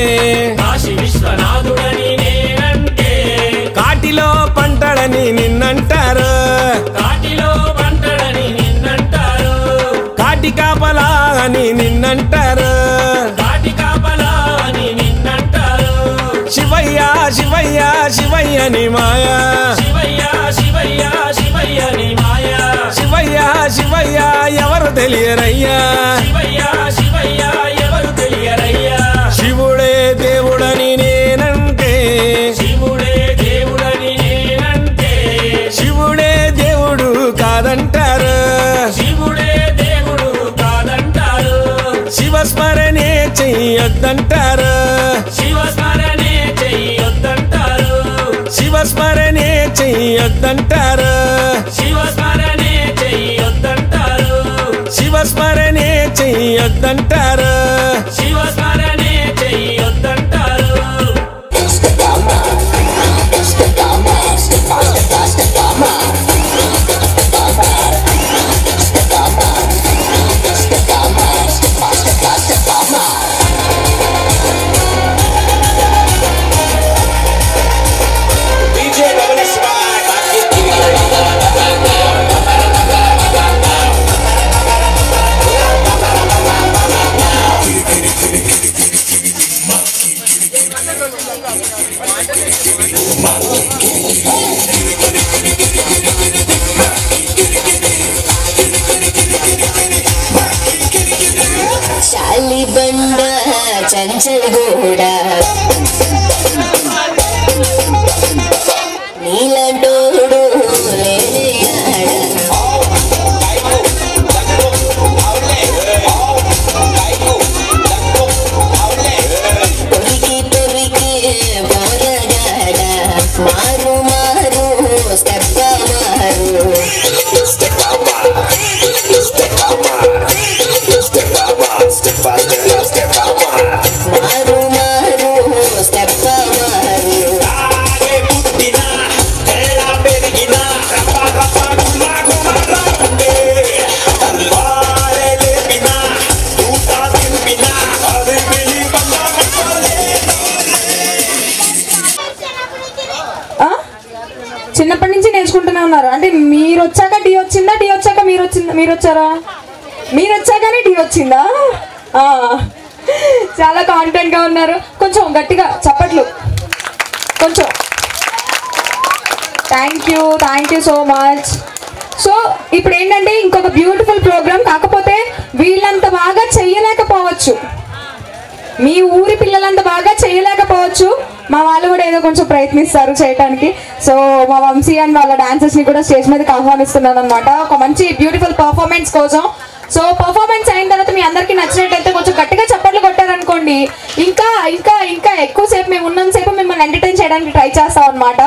కాశీ విశ్వనాథుడని నేనంటే కాటిలో పంటడని నిన్నంటారు కాటిలో పంటడని నిన్నంటారు కాటి కాపలా అని నిన్నంటారు కాటి కాపలా అని నిన్నంటారు శివయ్య శివయ్య శివయ్య ని మాయా శివయ్య శివయ్య శివయ్య నీ మాయ శివయ్య శివయ్య ఎవరు తెలియరయ్యా శివయ్య శివయ్య ఎవరు తెలియరయ్యా శివుడే దేవుడని నేనంటే శివుడే దేవుడని నేనంటే శివుడే దేవుడు కాదంటారు శివుడే దేవుడు కాదంటారు శివస్మరణే చెయ్యొద్దంటారు శివస్మరణే చెయ్యొద్దంటారు శివస్మరణే చెయ్యొద్దంటారు శివస్మరణే చెయ్యొద్దంటారు శివస్మరణే చెయ్యొద్దంటారు శివస్మరణే చెయ్యొద్దంటారు చాలి బండ చంచల్ గోడ నీలంటోడు తొరికి తొరికి బోరగాడ మారు మారు స్టెప్ మారు మారు మారు స్టెప్ మారు చిన్నప్పటి నుంచి నేర్చుకుంటూనే ఉన్నారు అంటే మీరు వచ్చాక డి వచ్చిందా డి వచ్చాక మీరు వచ్చారా మీరు వచ్చాకనే డి వచ్చిందా చాలా కాన్ఫిడెంట్ గా ఉన్నారు కొంచెం గట్టిగా చప్పట్లు కొంచెం thank you so much so ఇప్పుడు ఏంటంటే ఇంకొక బ్యూటిఫుల్ ప్రోగ్రామ్ కాకపోతే వీళ్ళంత బాగా చెయ్యలేకపోవచ్చు మీ ఊరి పిల్లలంత బాగా చేయలేకపోవచ్చు మా వాళ్ళు కూడా ఏదో కొంచెం ప్రయత్నిస్తారు చేయడానికి సో మా వంశీ అండ్ వాళ్ళ డాన్సర్స్ ని కూడా స్టేజ్ మీదకి ఆహ్వానిస్తున్నాను అనమాట ఒక మంచి బ్యూటిఫుల్ పర్ఫార్మెన్స్ కోసం సో పర్ఫార్మెన్స్ అయిన తర్వాత మీ అందరికి నచ్చినట్టయితే కొంచెం గట్టిగా చప్పట్లు కొట్టారనుకోండి ఇంకా ఇంకా ఇంకా ఎక్కువసేపు మేము ఉన్నంతసేపు మిమ్మల్ని ఎంటర్టైన్ చేయడానికి ట్రై చేస్తాం అనమాట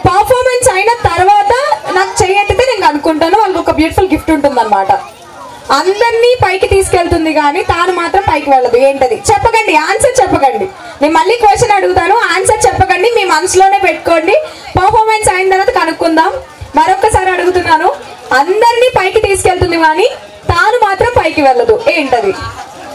పర్ఫార్మెన్స్ అయిన తర్వాత నాకు చేయట్టే నేను అనుకుంటాను వాళ్ళకి ఒక బ్యూటిఫుల్ గిఫ్ట్ ఉంటుంది అనమాట అందరినీ పైకి తీసుకెళ్తుంది కానీ తాను మాత్రం పైకి వెళ్ళదు ఏంటది చెప్పకండి ఆన్సర్ చెప్పకండి నేను మళ్ళీ క్వశ్చన్ అడుగుతాను ఆన్సర్ చెప్పకండి మీ మనసులోనే పెట్టుకోండి పర్ఫార్మెన్స్ అయిన తర్వాత కనుక్కుందాం మరొకసారి అడుగుతున్నాను అందరినీ పైకి తీసుకెళ్తుంది కానీ తాను మాత్రం పైకి వెళ్ళదు ఏంటది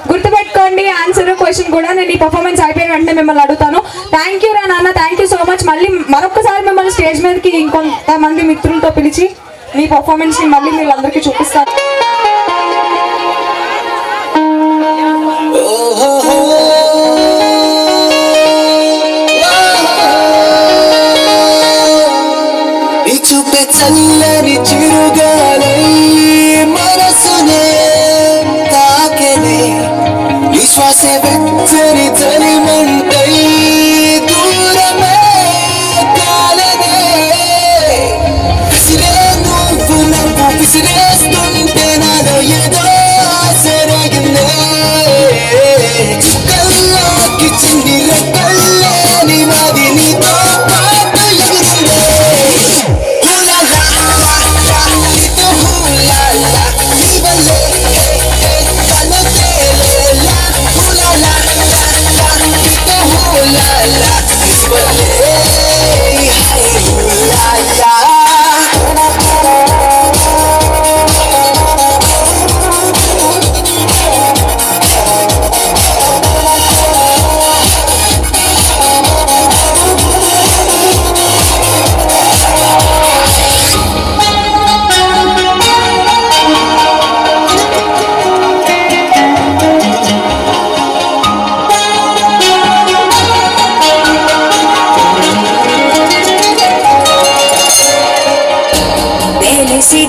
గుర్తుపెట్టుకోండి ఆన్సర్ క్వశ్చన్ కూడా నేను ఈ పర్ఫార్మెన్స్ అయిపోయిన వెంటనే మిమ్మల్ని అడుగుతాను థ్యాంక్ యూ రా నాన్న థ్యాంక్ యూ సో మచ్ మళ్ళీ మరొకసారి మిమ్మల్ని స్టేజ్ మీదకి ఇంకొంతమంది మిత్రులతో పిలిచి మీ పర్ఫార్మెన్స్ ని మళ్ళీ వీళ్ళందరికీ చూపిస్తాను చూపే చల్లని చిరుగాలై మనసునే తాకెనే విశ్వాసే వెచ్చని చలిమంటై దూరమే కాలనే విసిరే నువ్వు నవ్వు విసిరేస్తుంటే నాలో ఏదో సరగిందే చుక్కల్లోకి చిన్ని రెక్కల్లేని మది నీతో పాటు ఎగురుందే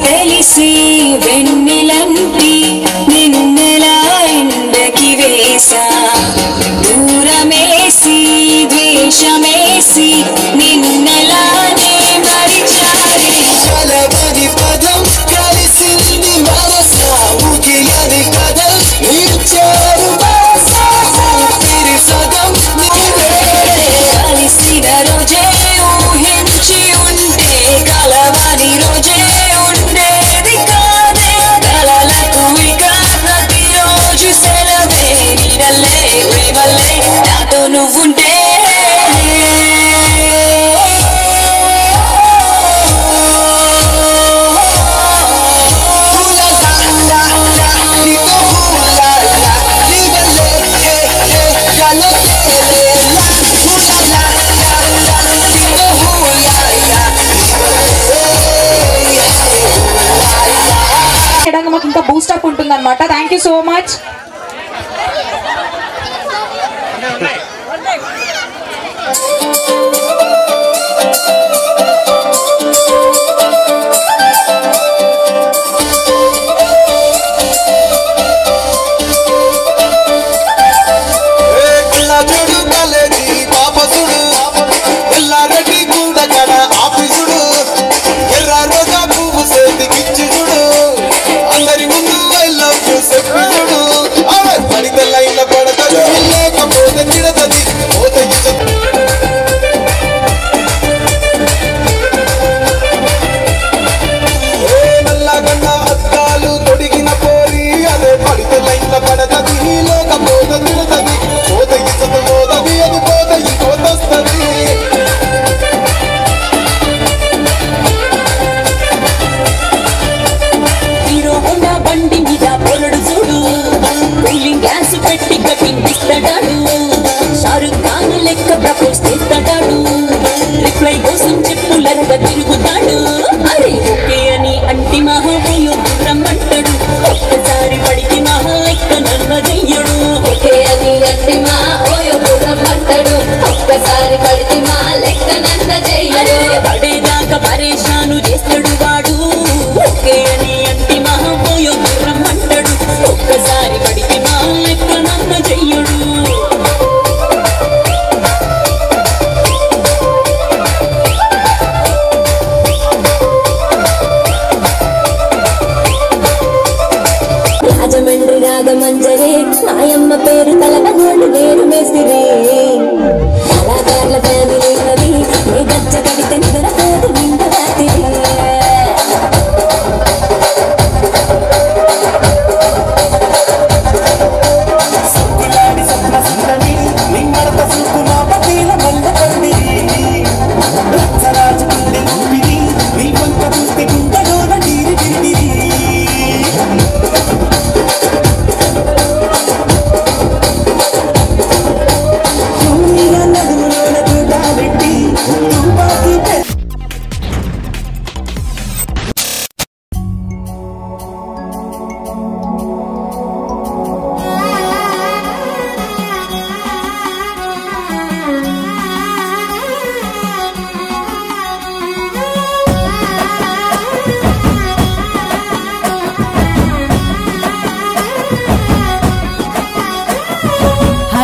తెలిసి వెన్నెలంటి నిన్నెలా ఎండకి వేసా దూరమేసి ద్వేషమేసి నిన్నెలానే మరిచారే చలవని పదం కలిసింది మనసా ఊగియని కథ నిలిచారు మనసా ఊపిరి సగం కలిసిన రోజే ఊహించి ఉంటే కలవని రోజే ఉండేది కాదే కలలకు ఇక ప్రతిరోజు సెలవే నీడల్లే ప్రేమల్లే నాతో నువ్వుంటే మాకు ఇంకా బూస్టప్ ఉంటుంది అనమాట థ్యాంక్ యూ సో మచ్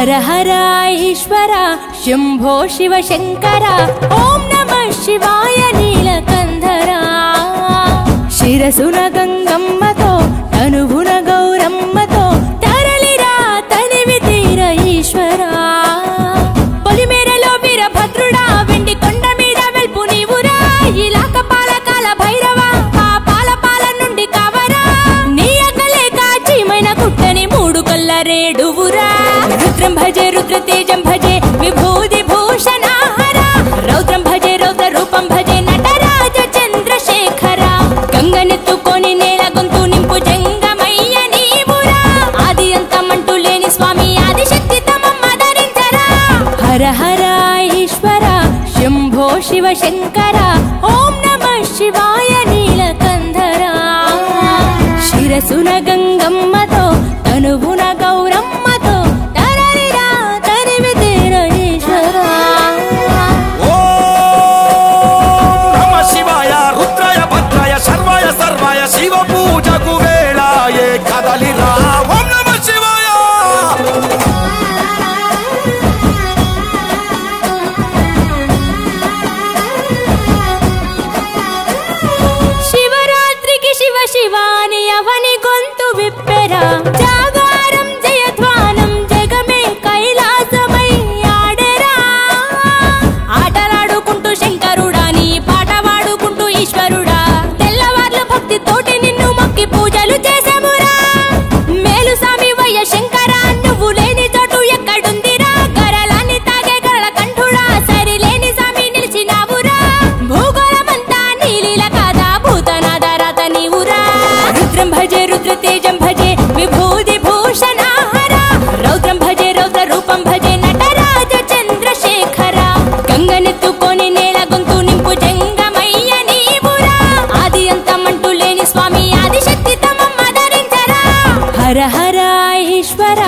హర హర ఈశ్వర శంభో శివ శంకర ఓం నమః శివాయ నీలకంధర శిరసున గంగమ్మతో తనువున గౌరమ్మతో తరలిరా తనివి తీర ఈశ్వర పొలిమేరలో వీరభద్రుడా వెండి కొండ మీద వెల్పు నీవురా ఇలాక పాలకాల భైరవ పాపాల పాల నుండి కావరా నీ అకలే కాచిమైన కుట్టని మూడు కొల్ల రేడువురా రుద్రం భజే రుద్ర తేజం భజే విభూది భూషణ హర రౌద్రం భజే రౌద్ర రూపం భజే నటరాజ చంద్రశేఖర గంగనెత్తుకొని నేల గొంతు నింపు జంగమయ్య నీవురా ఆది అంతమంటూ లేని స్వామి ఆదిశక్తి తమమ్మ ధరించరా హర హర ఈశ్వర శంభో శివ శంకర ఓం నమః శివాయ నీలకంధర శిరసున గంగమ్మతో తనువున గౌరమ్మతో తరలిరా తరివి తీర ఈశ్వర నమ శివాయ రుద్రాయ భద్రాయ సర్వాయ సర్వాయ శివ పూజకు వేళాయే కదలిరా ఓం నమ శివాయ శివరాత్రికి శివ శివాని అవని గొంతు విప్పెరా జాగారం జయధ్వానం జగమే కైలాసమై ఆడెరా ఆటలాడుకుంటూ శంకరుడా నీ పాట వాడుకుంటూ ఈశ్వరుడా తెల్లవార్లు భక్తి తోటి నిన్ను మొక్కి పూజలు చేసామురా మేలు సామి వయ్య శంకర నువ్వు లేని చోటు ఎక్కడుందిరా గరలాన్ని తాగే గరళ కంఠుడా సరిలేని సామి నిలిచినావురా భూగోళమంతా నీలీల కాదా భూతనాద రాత నీవురా రుద్రం భజే రుద్ర తేజం భజే విభూది భూషణ హర రౌద్రం భజే రౌద్ర రూపం భజే నటరాజ చంద్రశేఖర గంగనెత్తుకొని నేల గొంతు నింపు జంగమయ్య నీవురా ఆది అంతమంటూ లేని స్వామి ఆదిశక్తి తమమ్మ ధరించరా హర హర ఈశ్వర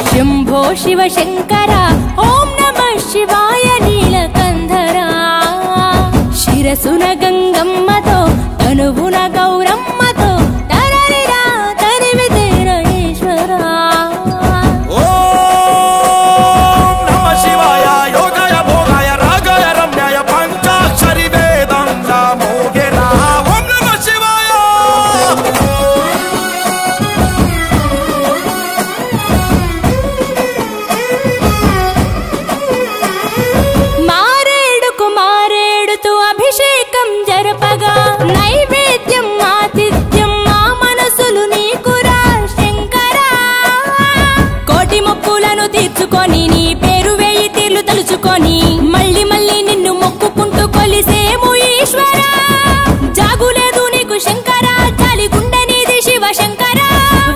శంభో శివ శంకర ఓం నమః శివాయ నీలకంధర శిరసున గంగమ్మతో తనువున గౌరమ్మతో తరలిరా తరివి తీర ఈశ్వర ఓం నమ శివాయ యోగాయ భోగాయ రాగాయ రమ్యాయ పంచాక్షరి వేదంగా మోగెరా ఓం నమ శివాయ మారేడుకు మారేడుతూ అభిషేకం జరపగా నైవేద్యం ఆతిథ్యం మా మనసులు నీకురా శంకరా కోటి మొక్కులను తీర్చుకొని నీ పేరు వేయి తీర్లు తలుచుకొని మళ్ళీ మళ్ళీ నిన్ను మొక్కుకుంటూ కొలిసేము ఈశ్వర జాగులేదు నీకు శంకర జాలి గుండె నీది శివ శంకర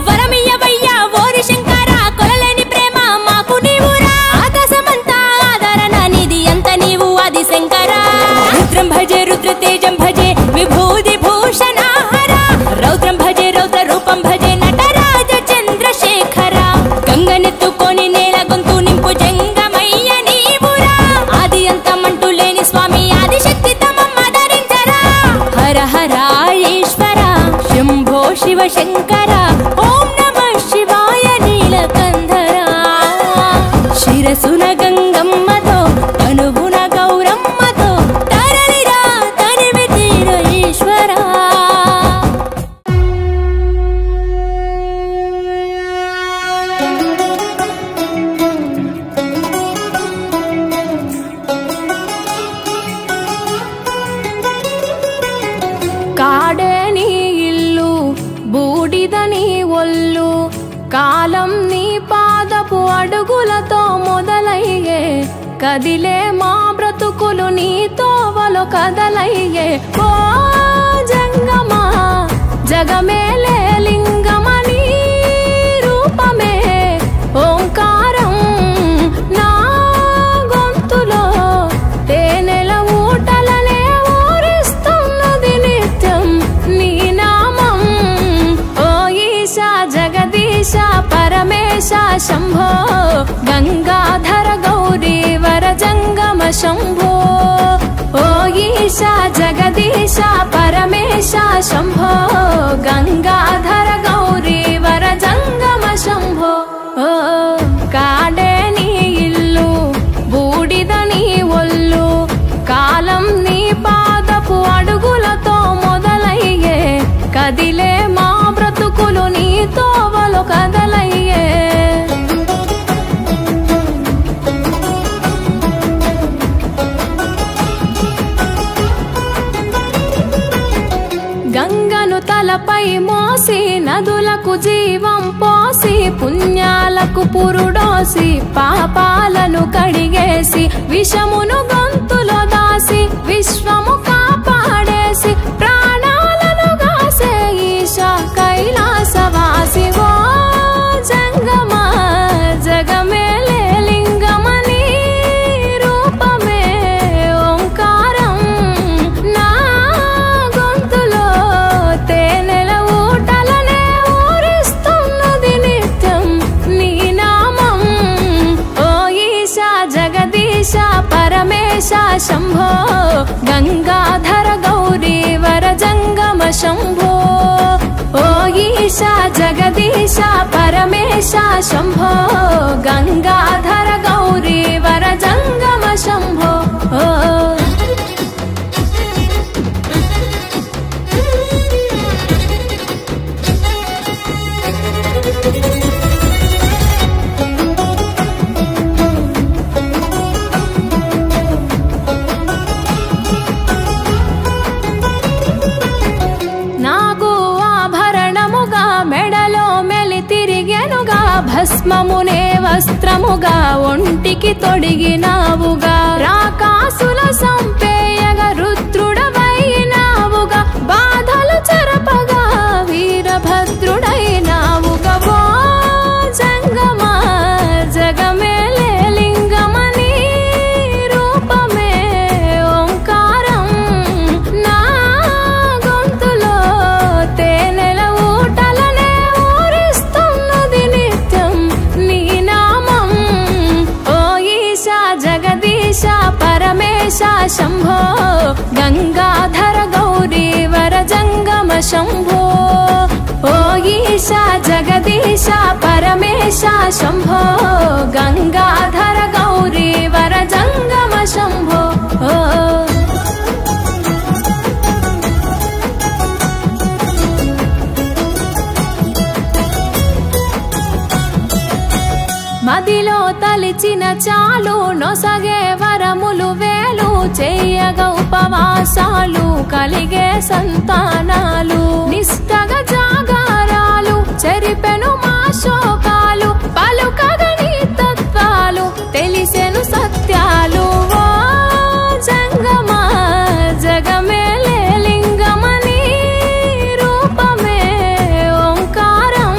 వరమియ్యవయ్యా ఓరి శంకర కొలలేని ప్రేమ మాకు నీవురా ఆకాశమంతా ఆదరణ నీది అంత నీవు ఆది శంకర రుద్రం భజే రుద్ర తేజం భజే విభూది భూషణ హర రౌద్రం భజే రౌద్ర రూపం భజే నటరాజ చంద్రశేఖర గంగనెత్తుకొని నేల గొంతు నింపు జంగమయ్య నీవురా ఆది అంతమంటూ లేని స్వామి ఆదిశక్తి తమమ్మ ధరించరా హర హర ఈశ్వర శంభో శివ శంకర ఓం నమః శివాయ నీలకంధర శిరసున గంగమ్మతో తనువున గౌరమ్మతో తరలిరా తనివి తీర ఈశ్వర కాడే నీ ఇల్లు బూడిద నీ ఒళ్ళు కాలం నీ పాదపు అడుగులతో మొదలయ్యే కదిలే మా బ్రతుకులు నీ తోవలో కదలయ్యే ఓ జంగమా జగమేలే లింగమని రూపమే ఓంకారం నా గొంతులో తేనెల ఊటలనే ఊరిస్తున్నది నిత్యం నీ నామం ఓ ఈశా జగదీశ పరమేశ శంభో గంగాధర గౌరీ వర జంగమ శంభో ఓ ఈశా జగదీశ పరమేశ శంభో గంగాధర గౌరీ వర జంగమ శంభో ఓ కాడే నీ తలపై మోసి నదులకు జీవం పోసి పుణ్యాలకు పురుడోసి పాపాలను కడిగేసి విషమును గొంతులో దాసి విశ్వము కాపాడేసి ప్రాణాలను గాసే ఈశా కైలాసవాసి ఓ జంగమా జగమేలే లింగమని రూపమే ఓంకారం నా గొంతులో తేనెల ఊటలనే ఊరిస్తున్నది నిత్యం నీ నామం ఓ ఈశా జగదీశ పరమేశ శంభో గంగాధర గౌరీ వర జంగమ శంభో ఓ ఈశా జగదీశ పరమేశ శంభో గంగాధర గౌరీ వర జంగమ శంభో నాగు ఆభరణముగా మెడలో మెలి తిరిగెనుగా భస్మమునే వస్త్రముగా ఒంటికి తొడిగినావుగా రాకాసుల సంపేయగా రుద్రుడవైనావుగా బాధలు చెరపగా వీరభద్రుడైనావుగా ఓ జంగమా జగమేలే లింగమని రూపమే ఓంకారం నా గొంతులో తేనెల ఊటలనే ఊరిస్తున్నది నిత్యం నీ నామం ఓ ఈశా జగదీశ పరమేశ శంభో గంగాధర గౌరీ వర జంగమ శంభో ఓ ఈశా జగదీశ పరమేశ శంభో గంగాధర గౌరీ వర జంగమ శంభో మదిలో తలిచిన చాలు నొసగే వరములు వేలు చేయగా ఉపవాసాలు కలిగే సంతానాలు నిష్టగా జాగారాలు చెరిపెను మా శోకాలు పలుకగని తత్వాలు తెలిసెను సత్యాలు ఓ జంగమా జగమేలే లింగమని రూపమే ఓంకారం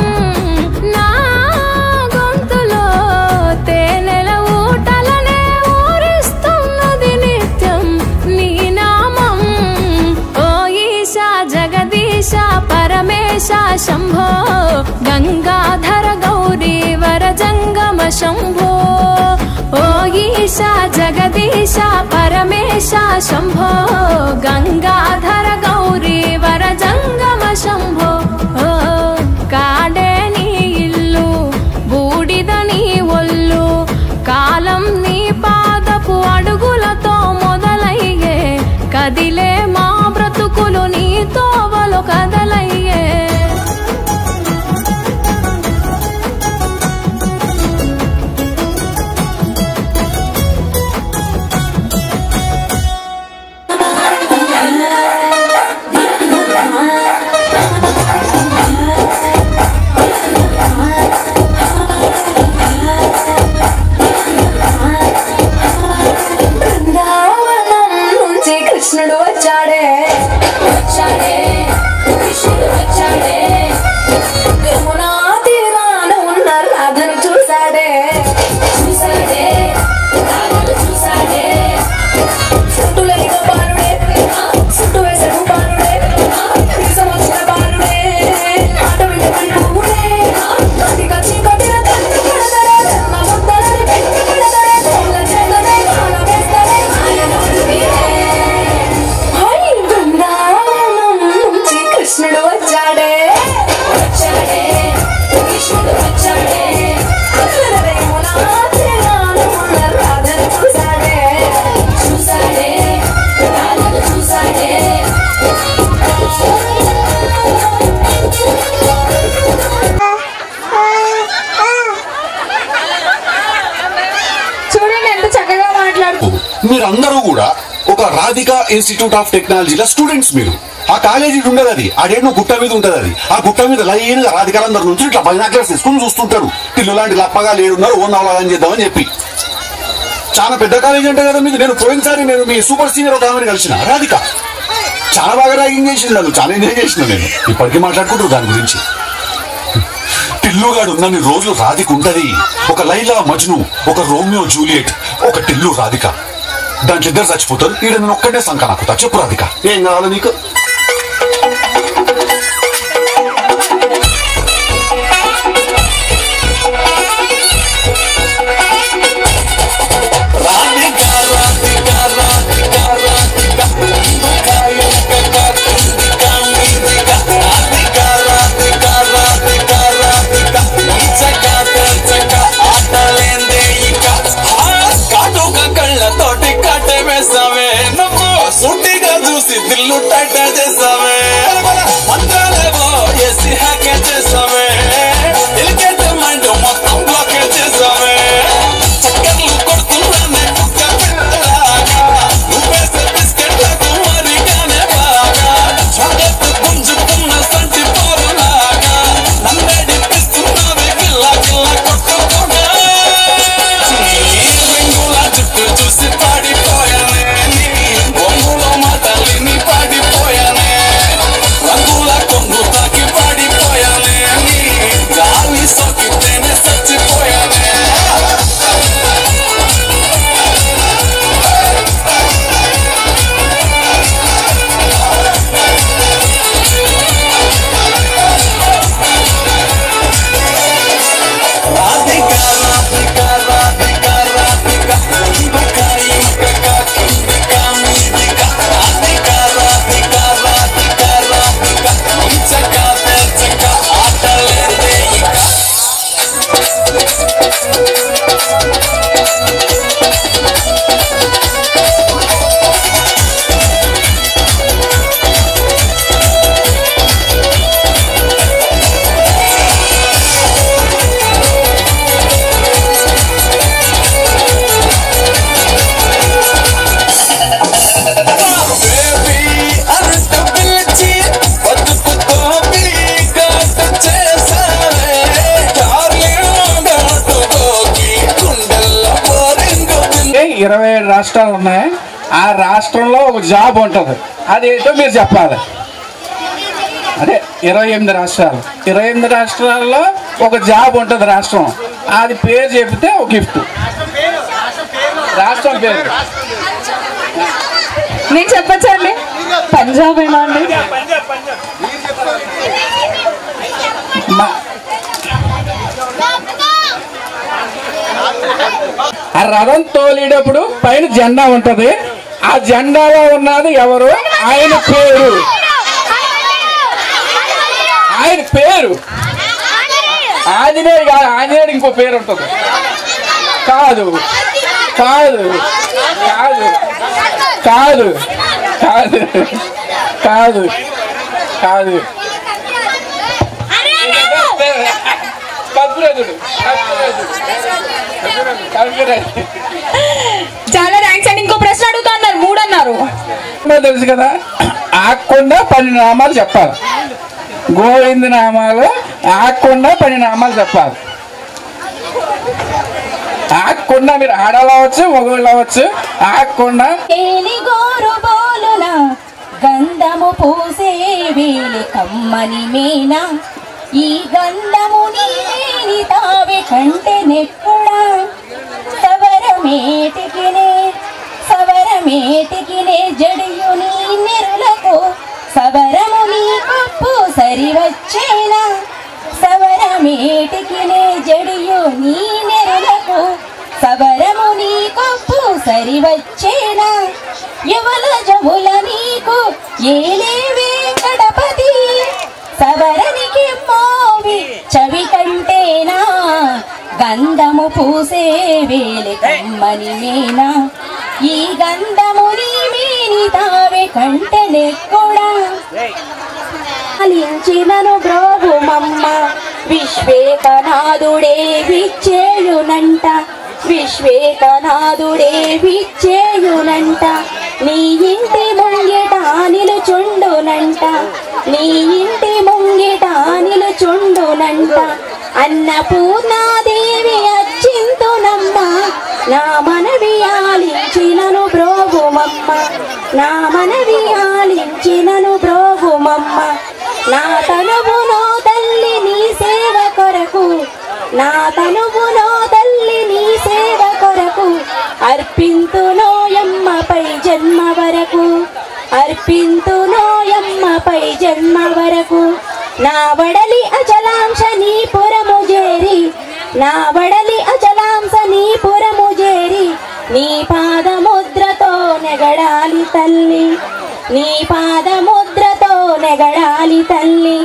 నా గొంతులో తేనెల ఊటలనే ఊరిస్తున్నది నిత్యం నీ నామం ఓ ఈశా జగదీశ పరమేశ శంభో గంగాధర గౌరీ వర జంగమ శంభో ఓ ఈశా జగదీశ పరమేశ శంభో గంగాధర గౌరీ వర జంగమ శంభో కాడే నీ ఇల్లు బూడిద నీ ఒళ్ళు కాలం నీ పాదపు అడుగులతో మొదలయ్యే కదిలే మా బ్రతుకులు నీ తోవలు కదలయ్యే బృందావనం నుంచి కృష్ణుడు వచ్చాడే కృష్ణుడు వచ్చాడే యమునా తీరాన ఉన్న రాధను చూశాడే సుట్టులైన బాలుడే సుట్టు వేసడు బాలుడే విషం వచ్చిన బాలుడే ఆట వింటుడే కటిగా చీకటిన తల్లి పడదరే మా ముద్దలని పెట్టి పడదరే తోల చెందరే కాల వేస్తరే ఆయనోడు వీరే హై బృందావనం నుంచి కృష్ణుడు వచ్చాడే కృష్ణుడు వచ్చాడే యమునా తీరాన ఉన్న రాధను చూశాడే రాధను చూశాడే చూడండి ఎంత చక్కగా మాట్లాడుతూ మీరందరూ కూడా ఒక రాధికా ఇన్స్టిట్యూట్ ఆఫ్ టెక్నాలజీలో స్టూడెంట్స్ మీరు. ఆ కాలేజీ ఉండదు, అది ఆడేడు గుట్ట మీద ఉంటది. అది ఆ గుట్ట మీద లైన్గా రాధికాలందరూ నుంచి ఇట్లా బైనాక్లర్స్ తీసుకుని చూస్తుంటారు. పిల్లు లాంటి లప్పగా లేడున్నారు, ఓ నవలాగని చేద్దామని చెప్పి. చాలా పెద్ద కాలేజీ అంటే కదా మీది. నేను పోయినసారి నేను మీ సూపర్ సీనియర్ ఒక ఆమెను కలిసిన రాధిక. చాలా బాగా ర్యాగింగ్ చేసింది, నన్ను చాలా ఎంజాయ్ చేసిన. నేను ఇప్పటికీ మాట్లాడుకుంటారు దాని గురించి. టిల్లుగాడు ఉన్నన్ని రోజులు రాధిక ఉంటది. ఒక లైలా మజ్ను, ఒక రోమియో జూలియట్, ఒక టిల్లు రాధిక. దాంట్లో ఇద్దరు చచ్చిపోతారు. ఈడ నేను ఒక్కటే సంక నాకుతా. చెప్పు రాధిక, ఏం కావాలి నీకు? సుట్టిగా చూసి దిల్లు టైట్ చేసావే, మంత్రాలేవో వేసి హ్యాక్ చేసావే, ఎలికేట్ మైండ్ మొత్తం బ్లాక్ చేసావే. చక్కర్లు కొడుతున్నానే కుక్క పిల్లలాగా, నువ్వేసే బిస్కెట్లకు మరిగానే బాగా, చాకెట్ గుంజుకున్న సంటి పోరులాగా, నన్నేడిపిస్తున్నావే గిల్ల గిల్ల కొట్టుకోగా. రింగుల జుట్టు చూసి పాడిపోయానే, బొంగులో మా తల్లిని పాడిపోయానే, రంగుల కొంగు తాకి పాడిపోయానే, గాలి సోకితేనే చచ్చిపోయానే. రాధిక రాధిక రాధిక రాధిక ఇంకొక ఇంకొక కిందిక మీదిక, రాధిక రాధిక రాధిక రాధిక ఇంచక తెచ్చక ఆటలేదే ఇక. బేబీ అరుస్తూ పిలిచి బతుకుతో బీగాట చేసావే, డార్లింగ్ గమటుకోకి గుండెల్లో బోరింగు. 27 రాష్ట్రాలు ఉన్నాయి. ఆ రాష్ట్రంలో ఒక జాబ్ ఉంటుంది, అదేంటో మీరు చెప్పాలి. అదే 28 రాష్ట్రాలు. 28 రాష్ట్రాల్లో ఒక జాబ్ ఉంటుంది రాష్ట్రం. అది పేరు చెప్తే ఒక గిఫ్ట్. రాష్ట్రం పేరు నేను చెప్పచ్చా అండి? పంజాబ్ ఏనా అండి? ఆ రథం తోలేటప్పుడు పైన జెండా ఉంటది. ఆ జెండాలో ఉన్నది ఎవరు? ఆయన పేరు. ఆయన పేరు ఆంజనేయుడు కాదు. ఆంజనేయుడు ఇంకో పేరు ఉంటుంది. కాదు కాదు కాదు కాదు కాదు కాదు కాదు చాలా థ్యాంక్స్ అండి. ఇంకో ప్రశ్న అడుగుతా అన్నారు, 3 అన్నారు. తెలుసు కదా, ఆకుండా 10 నామాలు చెప్పాలి. గోవింద నామాలు ఆకుండా 10 నామాలు చెప్పాలి. ఆకుండా మీరు ఆడలు అవ్వచ్చు, మగవాళ్ళు అవ్వచ్చు. ఆకుండా గోరు బోలున గంధము పూసే వేలి కమ్మని మీనా, ఈ గంధము నీని తావి కంటే నెక్కుడా, సవరమేటికినే జడియు నీ నెరులకు, సవరము నీ కప్పు సరివచ్చేనా, సవరమేటికినే జడియు నీ నెరులకు, సవరము నీ కప్పు సరివచ్చేనా, యువల జముల నీకు ఏలే వెంకటపతి, సవరనికి మోవి చవి కంటేనా, గంధము పూసే వేలి కమ్మని మీనా, ఈ గంధము నీ మీని తావే కంటే నెక్కుడా, ఫలించినను బ్రోగుమమ్మ విశ్వేకనాథుడే విచ్చేయునంట, విశ్వేకనాథుడే విచ్చేయునంట, నీ ఇంటి ముంగిట నిలుచుండునంట నీ ఇంటి ముంగిట నిలుచుండునంట అన్నపూర్ణాదేవి అచ్చింతునమ్మ నా మనవి ఆలించినను బ్రోగుమమ్మ నా మనవి ఆలించినను బ్రోగుమమ్మ నా తనువునో తల్లి నీ సేవ కొరకు నా తనువునో తల్లి నీ సేవ కొరకు అర్పింతునోయమ్మపై జన్మ వరకు అర్పింతునోయమ్మపై జన్మ వరకు నా వడలి అచలాంశ నీ పురము చేరి నా వడలి అచలాంశ నీ పురము చేరి నీ పాదముద్రతో నెగడాలి తల్లి నీ పాదముద్రతో నెగడాలి తల్లి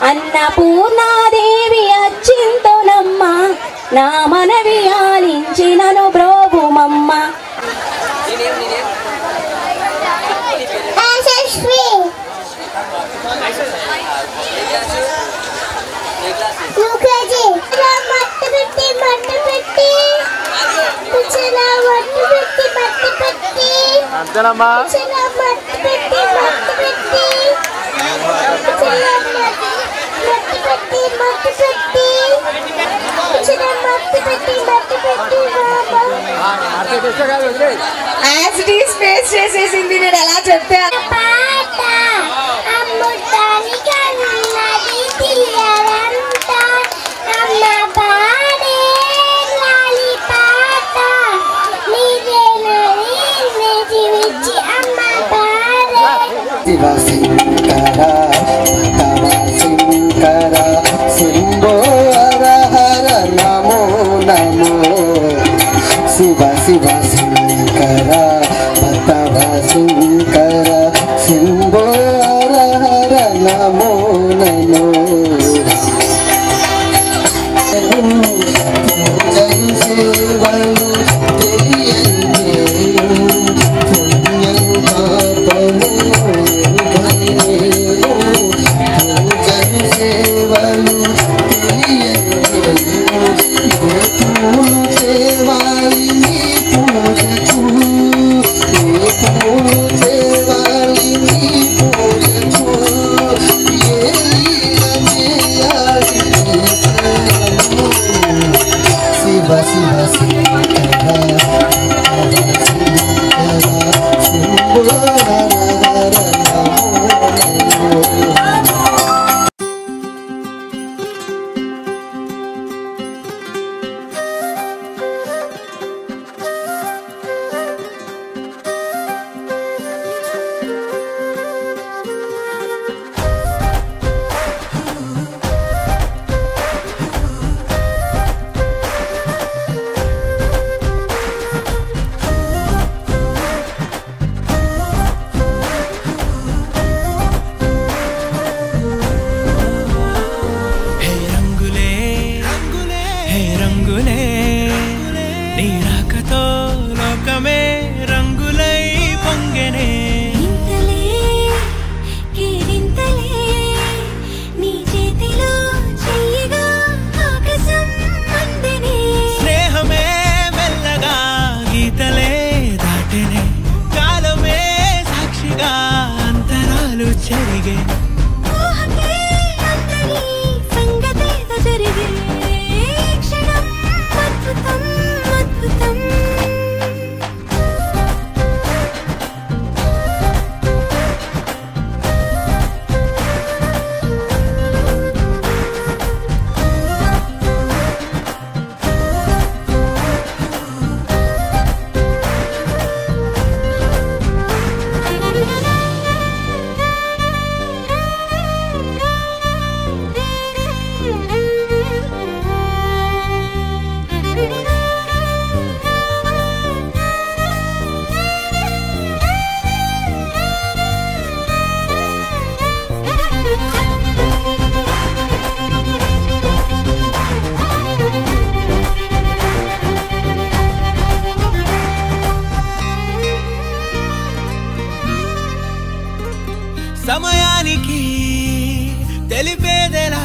అన్నపూర్ణాదేవి అచ్చింతునమ్మ నా మనవి ఆలించినను బ్రోగుమమ్మ ఫేస్ చేసేసింది నేను ఎలా చెప్తే శివ శంకర తవ శంకర శంభో హర హర నమో నమో శివ శివ శంకర తవ శంకర శంభో హర హర నమో నమో జై శివను సమయానికి తెలిపేదెలా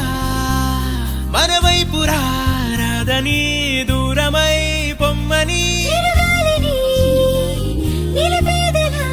మన వైపు రాదని దూరమై పొమ్మని నిలిపేదెలా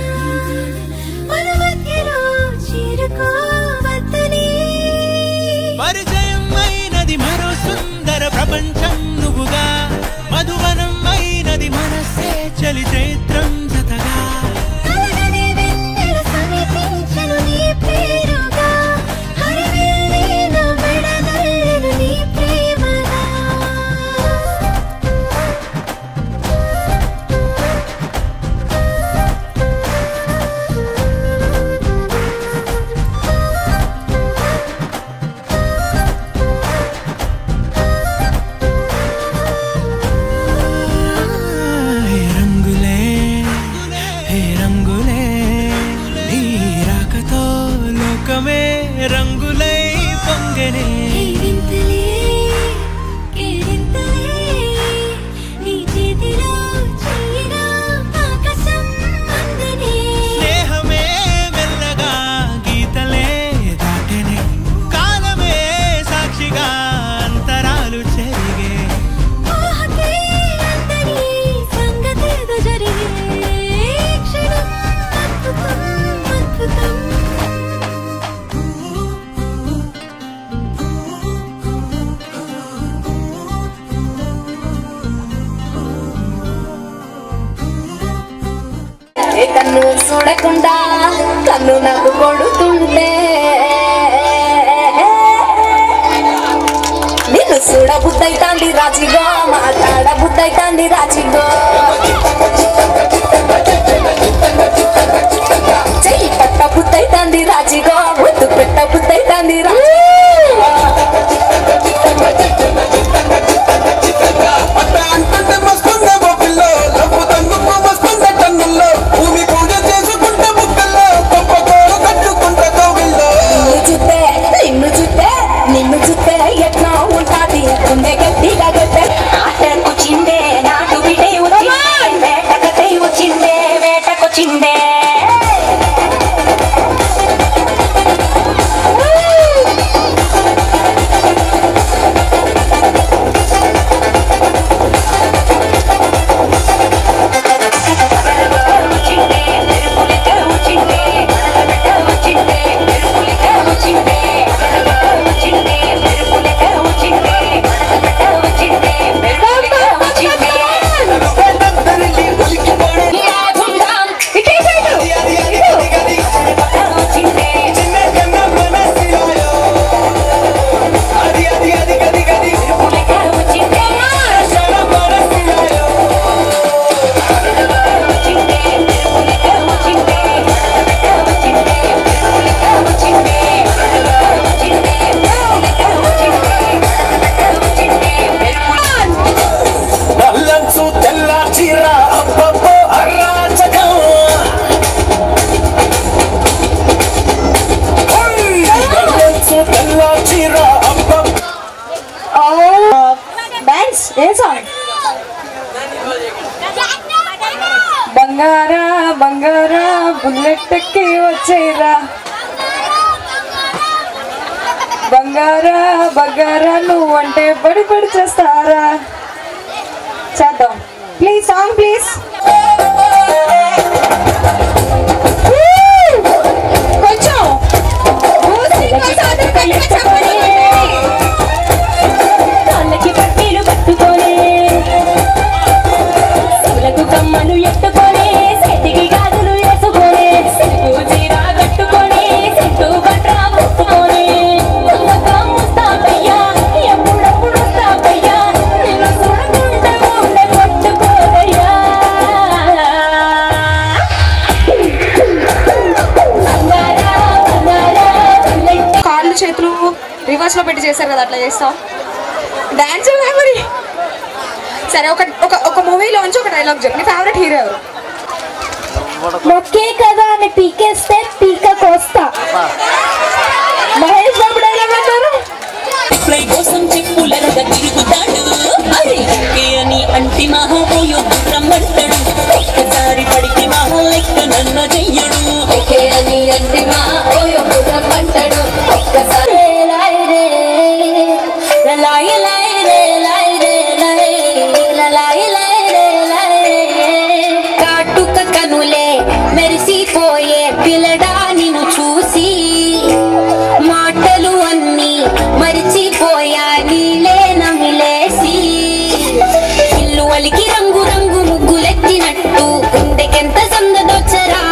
చూడకుండా కన్ను నాకు కొడుతుంటే నిన్ను చూడ బుద్ధైతాంది రాజిగో మాట్లాడ బుద్ధైతాంది రాజిగో చెయ్యి పట్ట బుద్ధైతాంది రాజిగో ముద్దు పెట్ట బుద్ధైతాంది రాజిగో నిన్ను చూస్తే ఎట్లా ఉంటాది గుండె గట్టిగా గట్టే ఆటకు చిందే నాటు బిడే వేటకై వచ్చిందే వేటకొచ్చిందే బంగారా బంగారా బుల్లెట్ ఎక్కి వచ్చేరా బంగారా బంగారా నువ్వంటే బడి పడి చేస్తారా చేద్దాం ప్లీజ్ సాంగ్ ప్లీజ్ కొంచెం కాళ్ళకి పట్టీలు పట్టుకొని కమ్మలు ఎత్తుకొని సెటికి గాజులు వేసుకొని సిగ్గు చీర కట్టుకొని సిగ్గు బట్ట ముట్టుకొని ముస్తాపయ్యా ఎప్పుడప్పుడు వస్తాపయ్యా నిన్ను చూడకుండా ఉండే కొట్టుకోరయ్యా కాళ్ళు చేతులు రివర్స్ లో పెట్టి చేశారు కదా అట్లా చేస్తాం డాన్స్ మరి సరే ఒక మూవీలోంచి ఒక డైలాగ్ చెప్పు నీ ఫేవరెట్ హీరో ఎవరు మొక్కే కదా అని పీకేస్తే పీక కోస్తా మహేష్ బాబు డైలాగ్ అంటారు ఫ్లై కోసం చెప్పులరగ తిరుగుతాడు అరే ఓకే అని అంటి మహాపోయో రమ్మంటాడు ఒక్కసారి పడికి మహా లెక్క నన్న చెయ్యడు ఓకే అని అంటి మహాపోయో రమ్మంటాడు ఒక్కసారి లాయ్ లాయ్ రే లాయ్ రే లాయ్ కాటుక కనులే మెరిసిపోయే పిల్లడా నిన్ను చూసి మాటలు అన్నీ మరిచిపోయా నీలే నమిలేసి ఇల్లు వలికి రంగు రంగు ముగ్గులెత్తినట్టు గుండెకెంత సందదొచ్చరా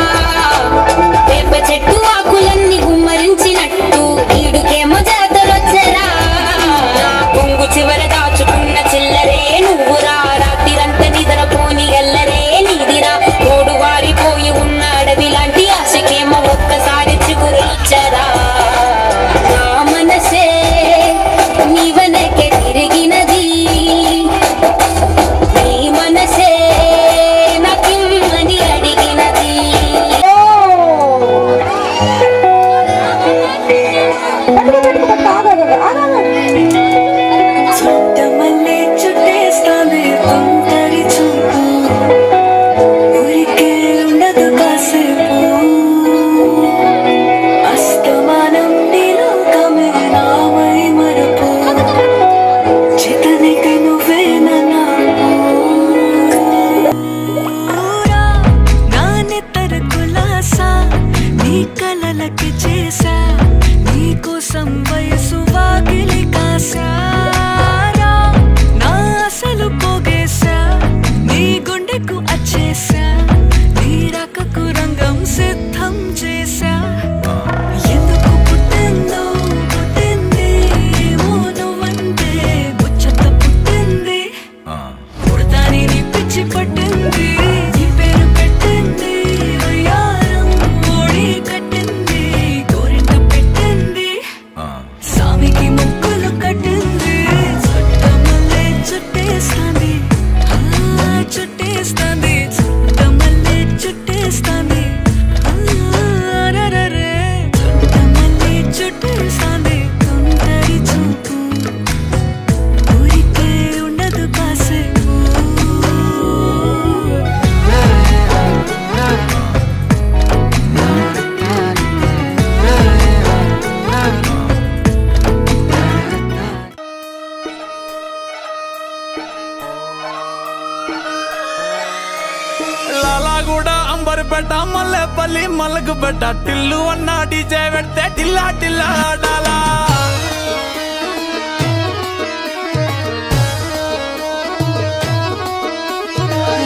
పేట మల్లెపల్లి మల్లకు పెట్ట టిల్లు అన్న డీజే పెడితే టిల్లా టిల్లా ఆడాలా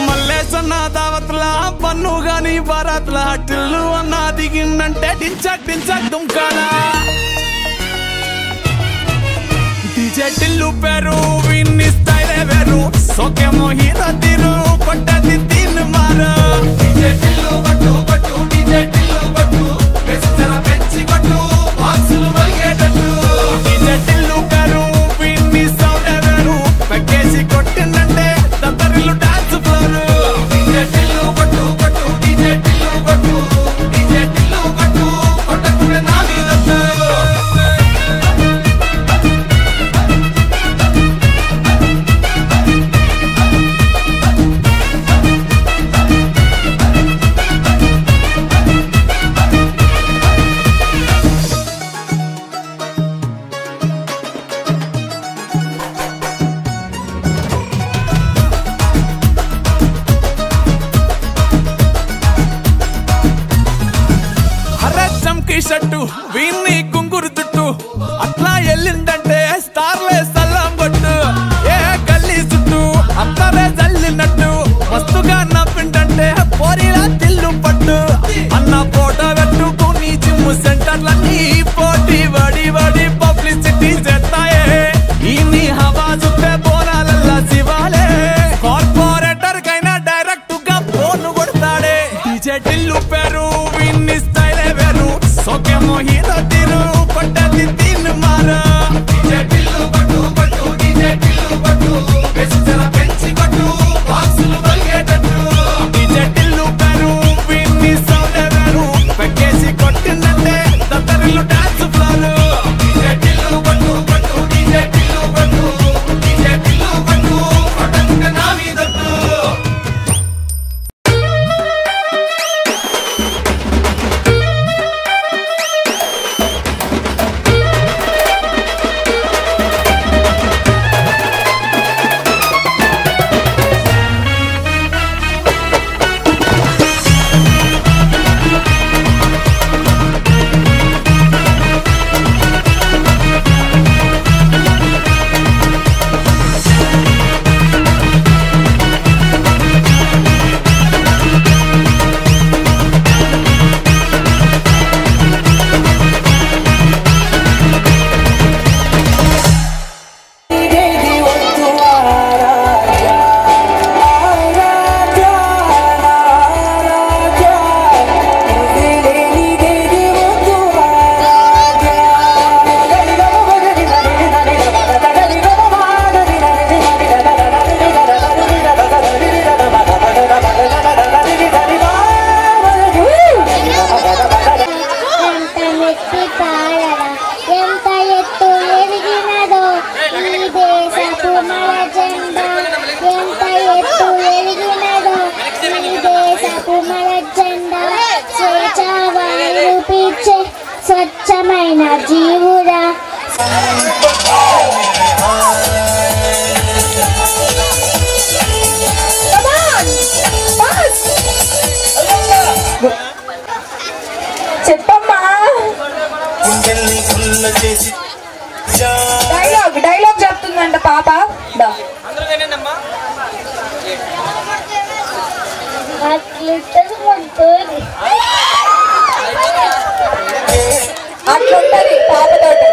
మల్లేసన్న దావత్లా పన్ను గాని బారాత్లా టిల్లు అన్న దిగిందంటే టించక్ టించక్ దుంకాలా డీజే టిల్లు పేరు విన్ని స్టైలే వేరు సోకేమో హీరో తీరు కొట్టది తీన్ మారు డీజే టిల్లు కొట్టు కొట్టు డీజే టిల్లు కొట్టు వెచ్చన పెంచి కొట్టు బాక్సులు మలిగేటట్టు డీజే టిల్లు పేరు విన్ని సౌండ్ వేరు పెక్కేసి కొట్టిందంటే దద్దరిల్లు డాన్స్ ఫ్లోర్ డీజే టిల్లు కొట్టు కొట్టు డీజే టిల్లు కొట్టు డీజే టిల్లు కొట్టు కొట్టకుండా నా మీద షట్టు వీన్ని కుంగురు చుట్టూ అట్లా ఎల్లిందంటే స్టార్లే సల్లం కొట్టు ఏ గల్లీ చుట్టూ అత్తరే జల్లినట్టు మస్తుగా నవ్విందంటే పోరిలా తిల్లు పట్టు అన్న ఫోటో పెట్టుకుని జిమ్ సెంటర్లన్నీ పోటీ వడి వడి పబ్లిసిటీ చేస్తాయే ఈ హవా చుట్టే బోనాలల్లా శివాలే కార్పొరేటర్ కైనా డైరెక్ట్ గా ఫోన్ కొడతాడే డీజే టిల్లు పేరు విన్ని స్టైలే వేరు సోకేమో హీరో తీరు కొట్టది తీన్ మారు డీజే టిల్లు కొట్టు కొట్టు డీజే టిల్లు కొట్టు వెచ్చన పెంచి కొట్టు బాక్సులు మలిగేటట్టు డీజే టిల్లు పేరు విన్ని సౌండ్ వేరు పెక్కేసి కొట్టిందంటే దద్దరిల్లు డాన్స్ ఫ్లోర్ డీజే టిల్లు కొట్టు కొట్టు డీజే టిల్లు కొట్టు డీజే టిల్లు కొట్టు కొట్టకుండా నా మీదట్టు స్వచ్ఛమైన జీవుడా చెప్పమ్మా డైలాగ్ డైలాగ్ చెప్తుందంట పాప అట్లుంటది పాపతోటి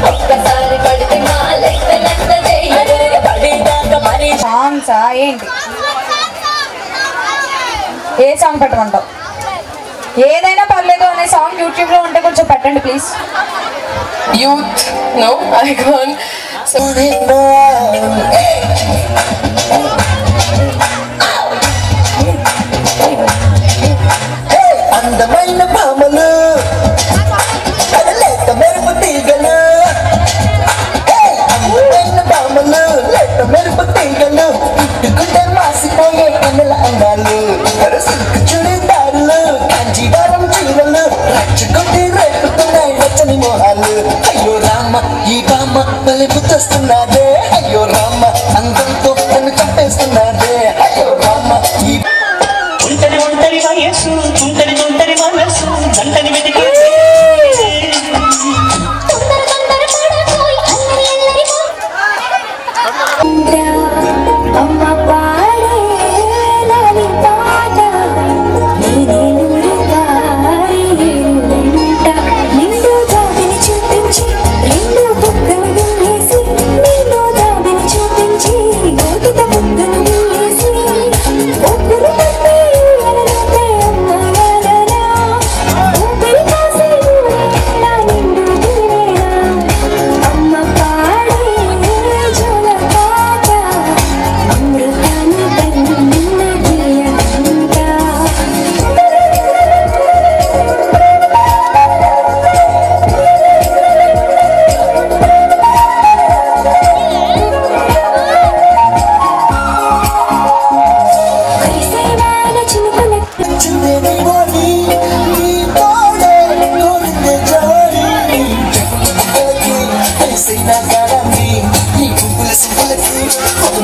ఒక్కసారి ఏ సాంగ్ పెట్టమంటావు? ఏదైనా పర్లేదు అనే సాంగ్ యూట్యూబ్ లో ఉంటే కొంచెం పెట్టండి ప్లీజ్. యూత్ నో ఐకాన్ అందమైన పాములు లేత మెరుపు తీగలు, అందమైన పాములు లేత మెరుపు తీగలు, ఇట్టుకుంటే మాసిపోయే కన్నుల అందాలు, సిల్క్ చుడిదారులు కాంచీవరం చీరలు, రచ్చుకుంటే రేపుతున్నాయి వచ్చని మోహాలు. అయ్యో రామ ఈ బామ్మ బలి పుత్తొస్తున్నాదే, అయ్యో రామ అందంతో నన్ను చంపేస్తున్నాదే, అయ్యో రామ ఈ ఒంటరి ఒంటరి వయస్సు తుంటరి తుంటరి మనసు జంటని వెతికే అమ్మ పాడే లాలి పాట నేనే నూరుగారి వెంట నిండు జాబిని చూపించి రెండు బుగ్గలు వేసి నిండు జాబిని చూపించి గోటిత బుగ్గలు వేసి ఒక్కరు తప్పి ఎనలతే అమ్మలరా ఊపిరి కాసి నా నిండు తీరేనా అమ్మ పాడే జోల పాట అమృతాన్ని తన్నిన తీయంట పరిసేవాల చినుకుల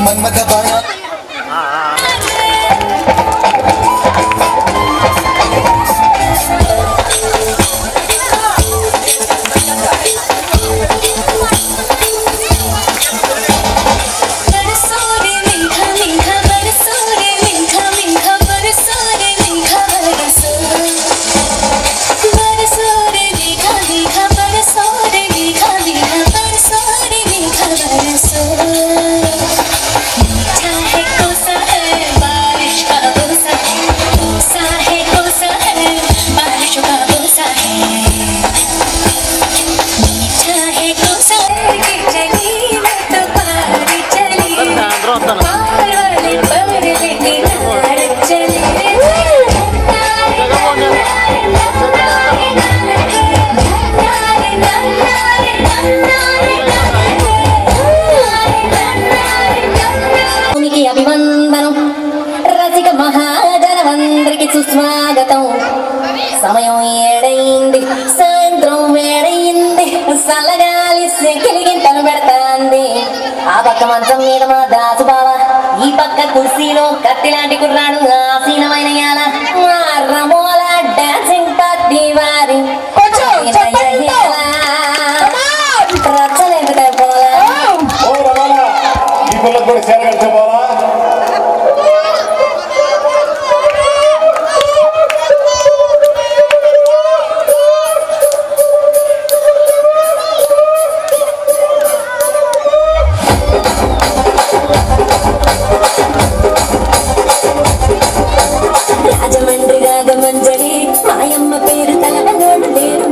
మన్మథ బాణ బరసోరే మింఖ మింఖ బరసోరే మింఖ మింఖ బరసోరే మింఖ బరసో బరసోరే మింఖ మింఖ బరసోరే మింఖ మింఖ బరసోరే మింఖ బరసో मीठा है कोसा है बारिश का बोसा है कोसा है बारिश का बोसा है मीठा है कोसा की चली मैं तो पार चली पार वाले नार चली భూమికి అభివందనం రసిక మహాజనమందరికి సుస్వాగతం సమయం ఏడైంది సాయంత్రం వేడయింది చల్లగాలి సెకిలిగింతలు పెడతాంది ఆ పక్క మంచం మీద మా దాసు బావ ఈ పక్క కుర్సీలో కత్తిలాంటి కుర్రాడు ఆసీనమైన యాల మా రమోల డాన్సింగ్ పార్టీ వారి రచ్చలేదు పోలా ఈ పిల్లలకు కూడా చేరగలితే పోలా రాజమండ్రి రాగమంజరి మాయమ్మ పేరు తలవనోడు లేరు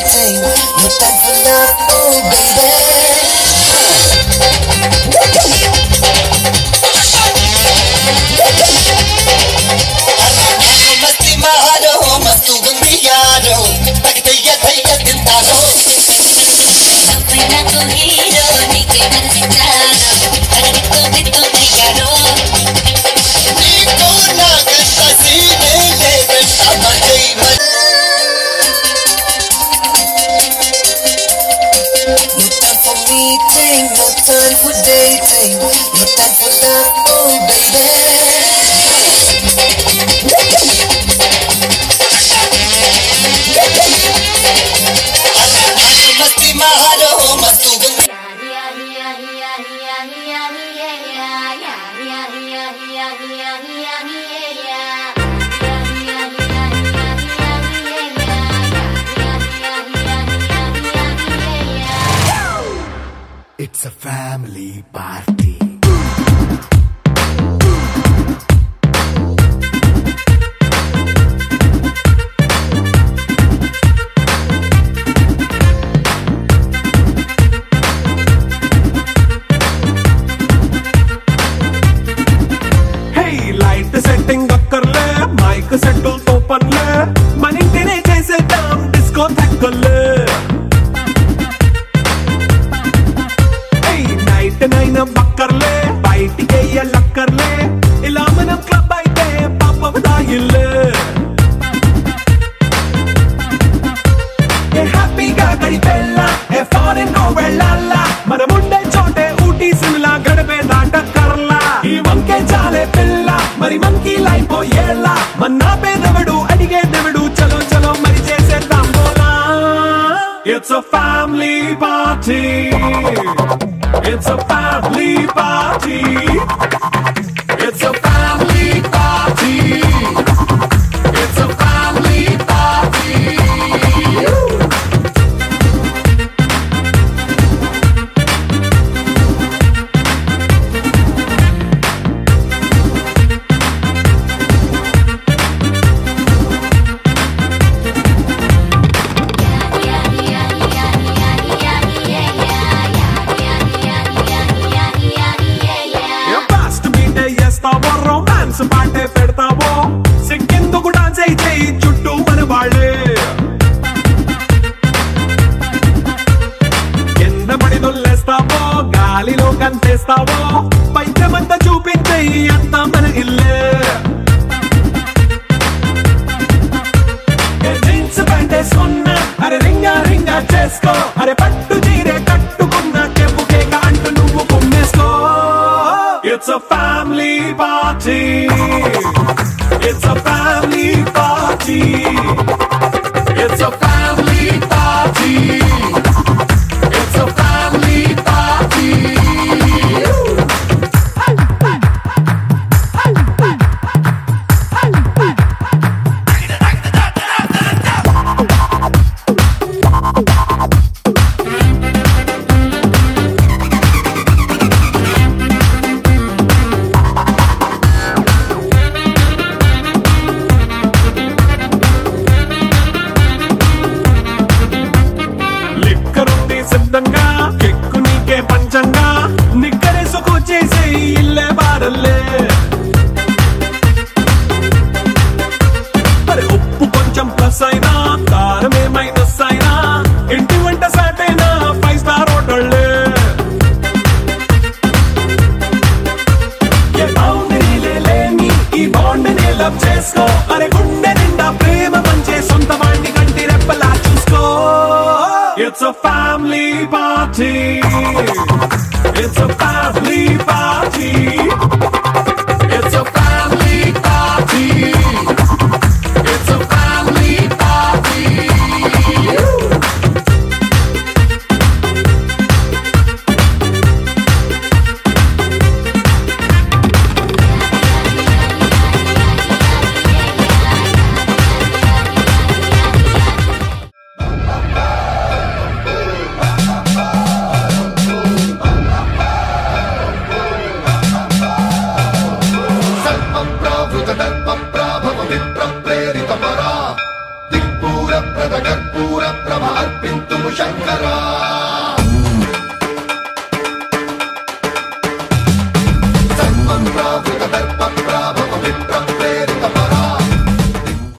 dating. No time for love, oh baby. मस्ती मारो मस्तू गंदी यारो तगते ये धैर्य दिलदारो अपना को हीरो निके मन से जानो अरे तो भी तो यारो नीको ना करता सीने ले बेटा मजे मन No time for meeting, no time for dating, no time for love, oh baby. मस्ती मारो मस्तू It's a family party. Setting అక్కర్లే మైక్ సెట్టు తో పనిలే మన ఇంటినే చేసేద్దాం డిస్కో తక్కర్లే నైట్ నైన్ బక్కర్లే బయటికి వెయ్యలక్కర్లే ఇలా మనం క్లబ్ అయితే పాపం దాయిల్లే హ్యాపీగా గడిపెళ్ళా ఏ ఫారెన్ కో వెళ్ళాలా మనం ఉండే చోటే ఊటీ సిమ్లా గడిపే దాటక్కర్లా ఈ వంకే చాలే పిల్ల మరి మనకి లైఫ్ ఏళ్ళ మన్నా పేదవడు అడిగే దేవుడు చలో చలో మరి చేసేద్దాం బోలా It's a family party. It's a family party. It's a family party. It's a family party. Romance పాటే పెడతావో సిక్కెందుకు డాన్స్ అయితే చుట్టూ మన వాళ్ళే కింద పడి దొల్లేస్తావో గాలిలో కంతేస్తావో పైకమంతా చూపించే అంతా మన ఇల్లే జీన్స్ ప్యాంటేసుకున్నా అరే రింగా రింగా చేసుకో అరే పట్టు చీరే కట్టుకున్న కెప్పుకేగా అంటూ నువ్వు కుమ్మేసుకో It's a family party. It's a family party. It's a family party. It's a family party. సిద్ధంగా కెక్కు నీకే పంచంగా నిక్కరేసుకు చేసే ఇల్లే బారల్లే మరి ఉప్పు కొంచెం ప్లస్ అయినా కారమే మైనస్ అయినా ఇంటి వంట సాట్ అయినా 5 స్టార్ హోటళ్ళే ఏ బౌండరీలే లేని ఈ బాండ్ ని లవ్ చేసుకో అరే గుండె నిండా ప్రేమ పంచే సొంత వాడిని కంటి రెప్పలా చూసుకో It's a family party.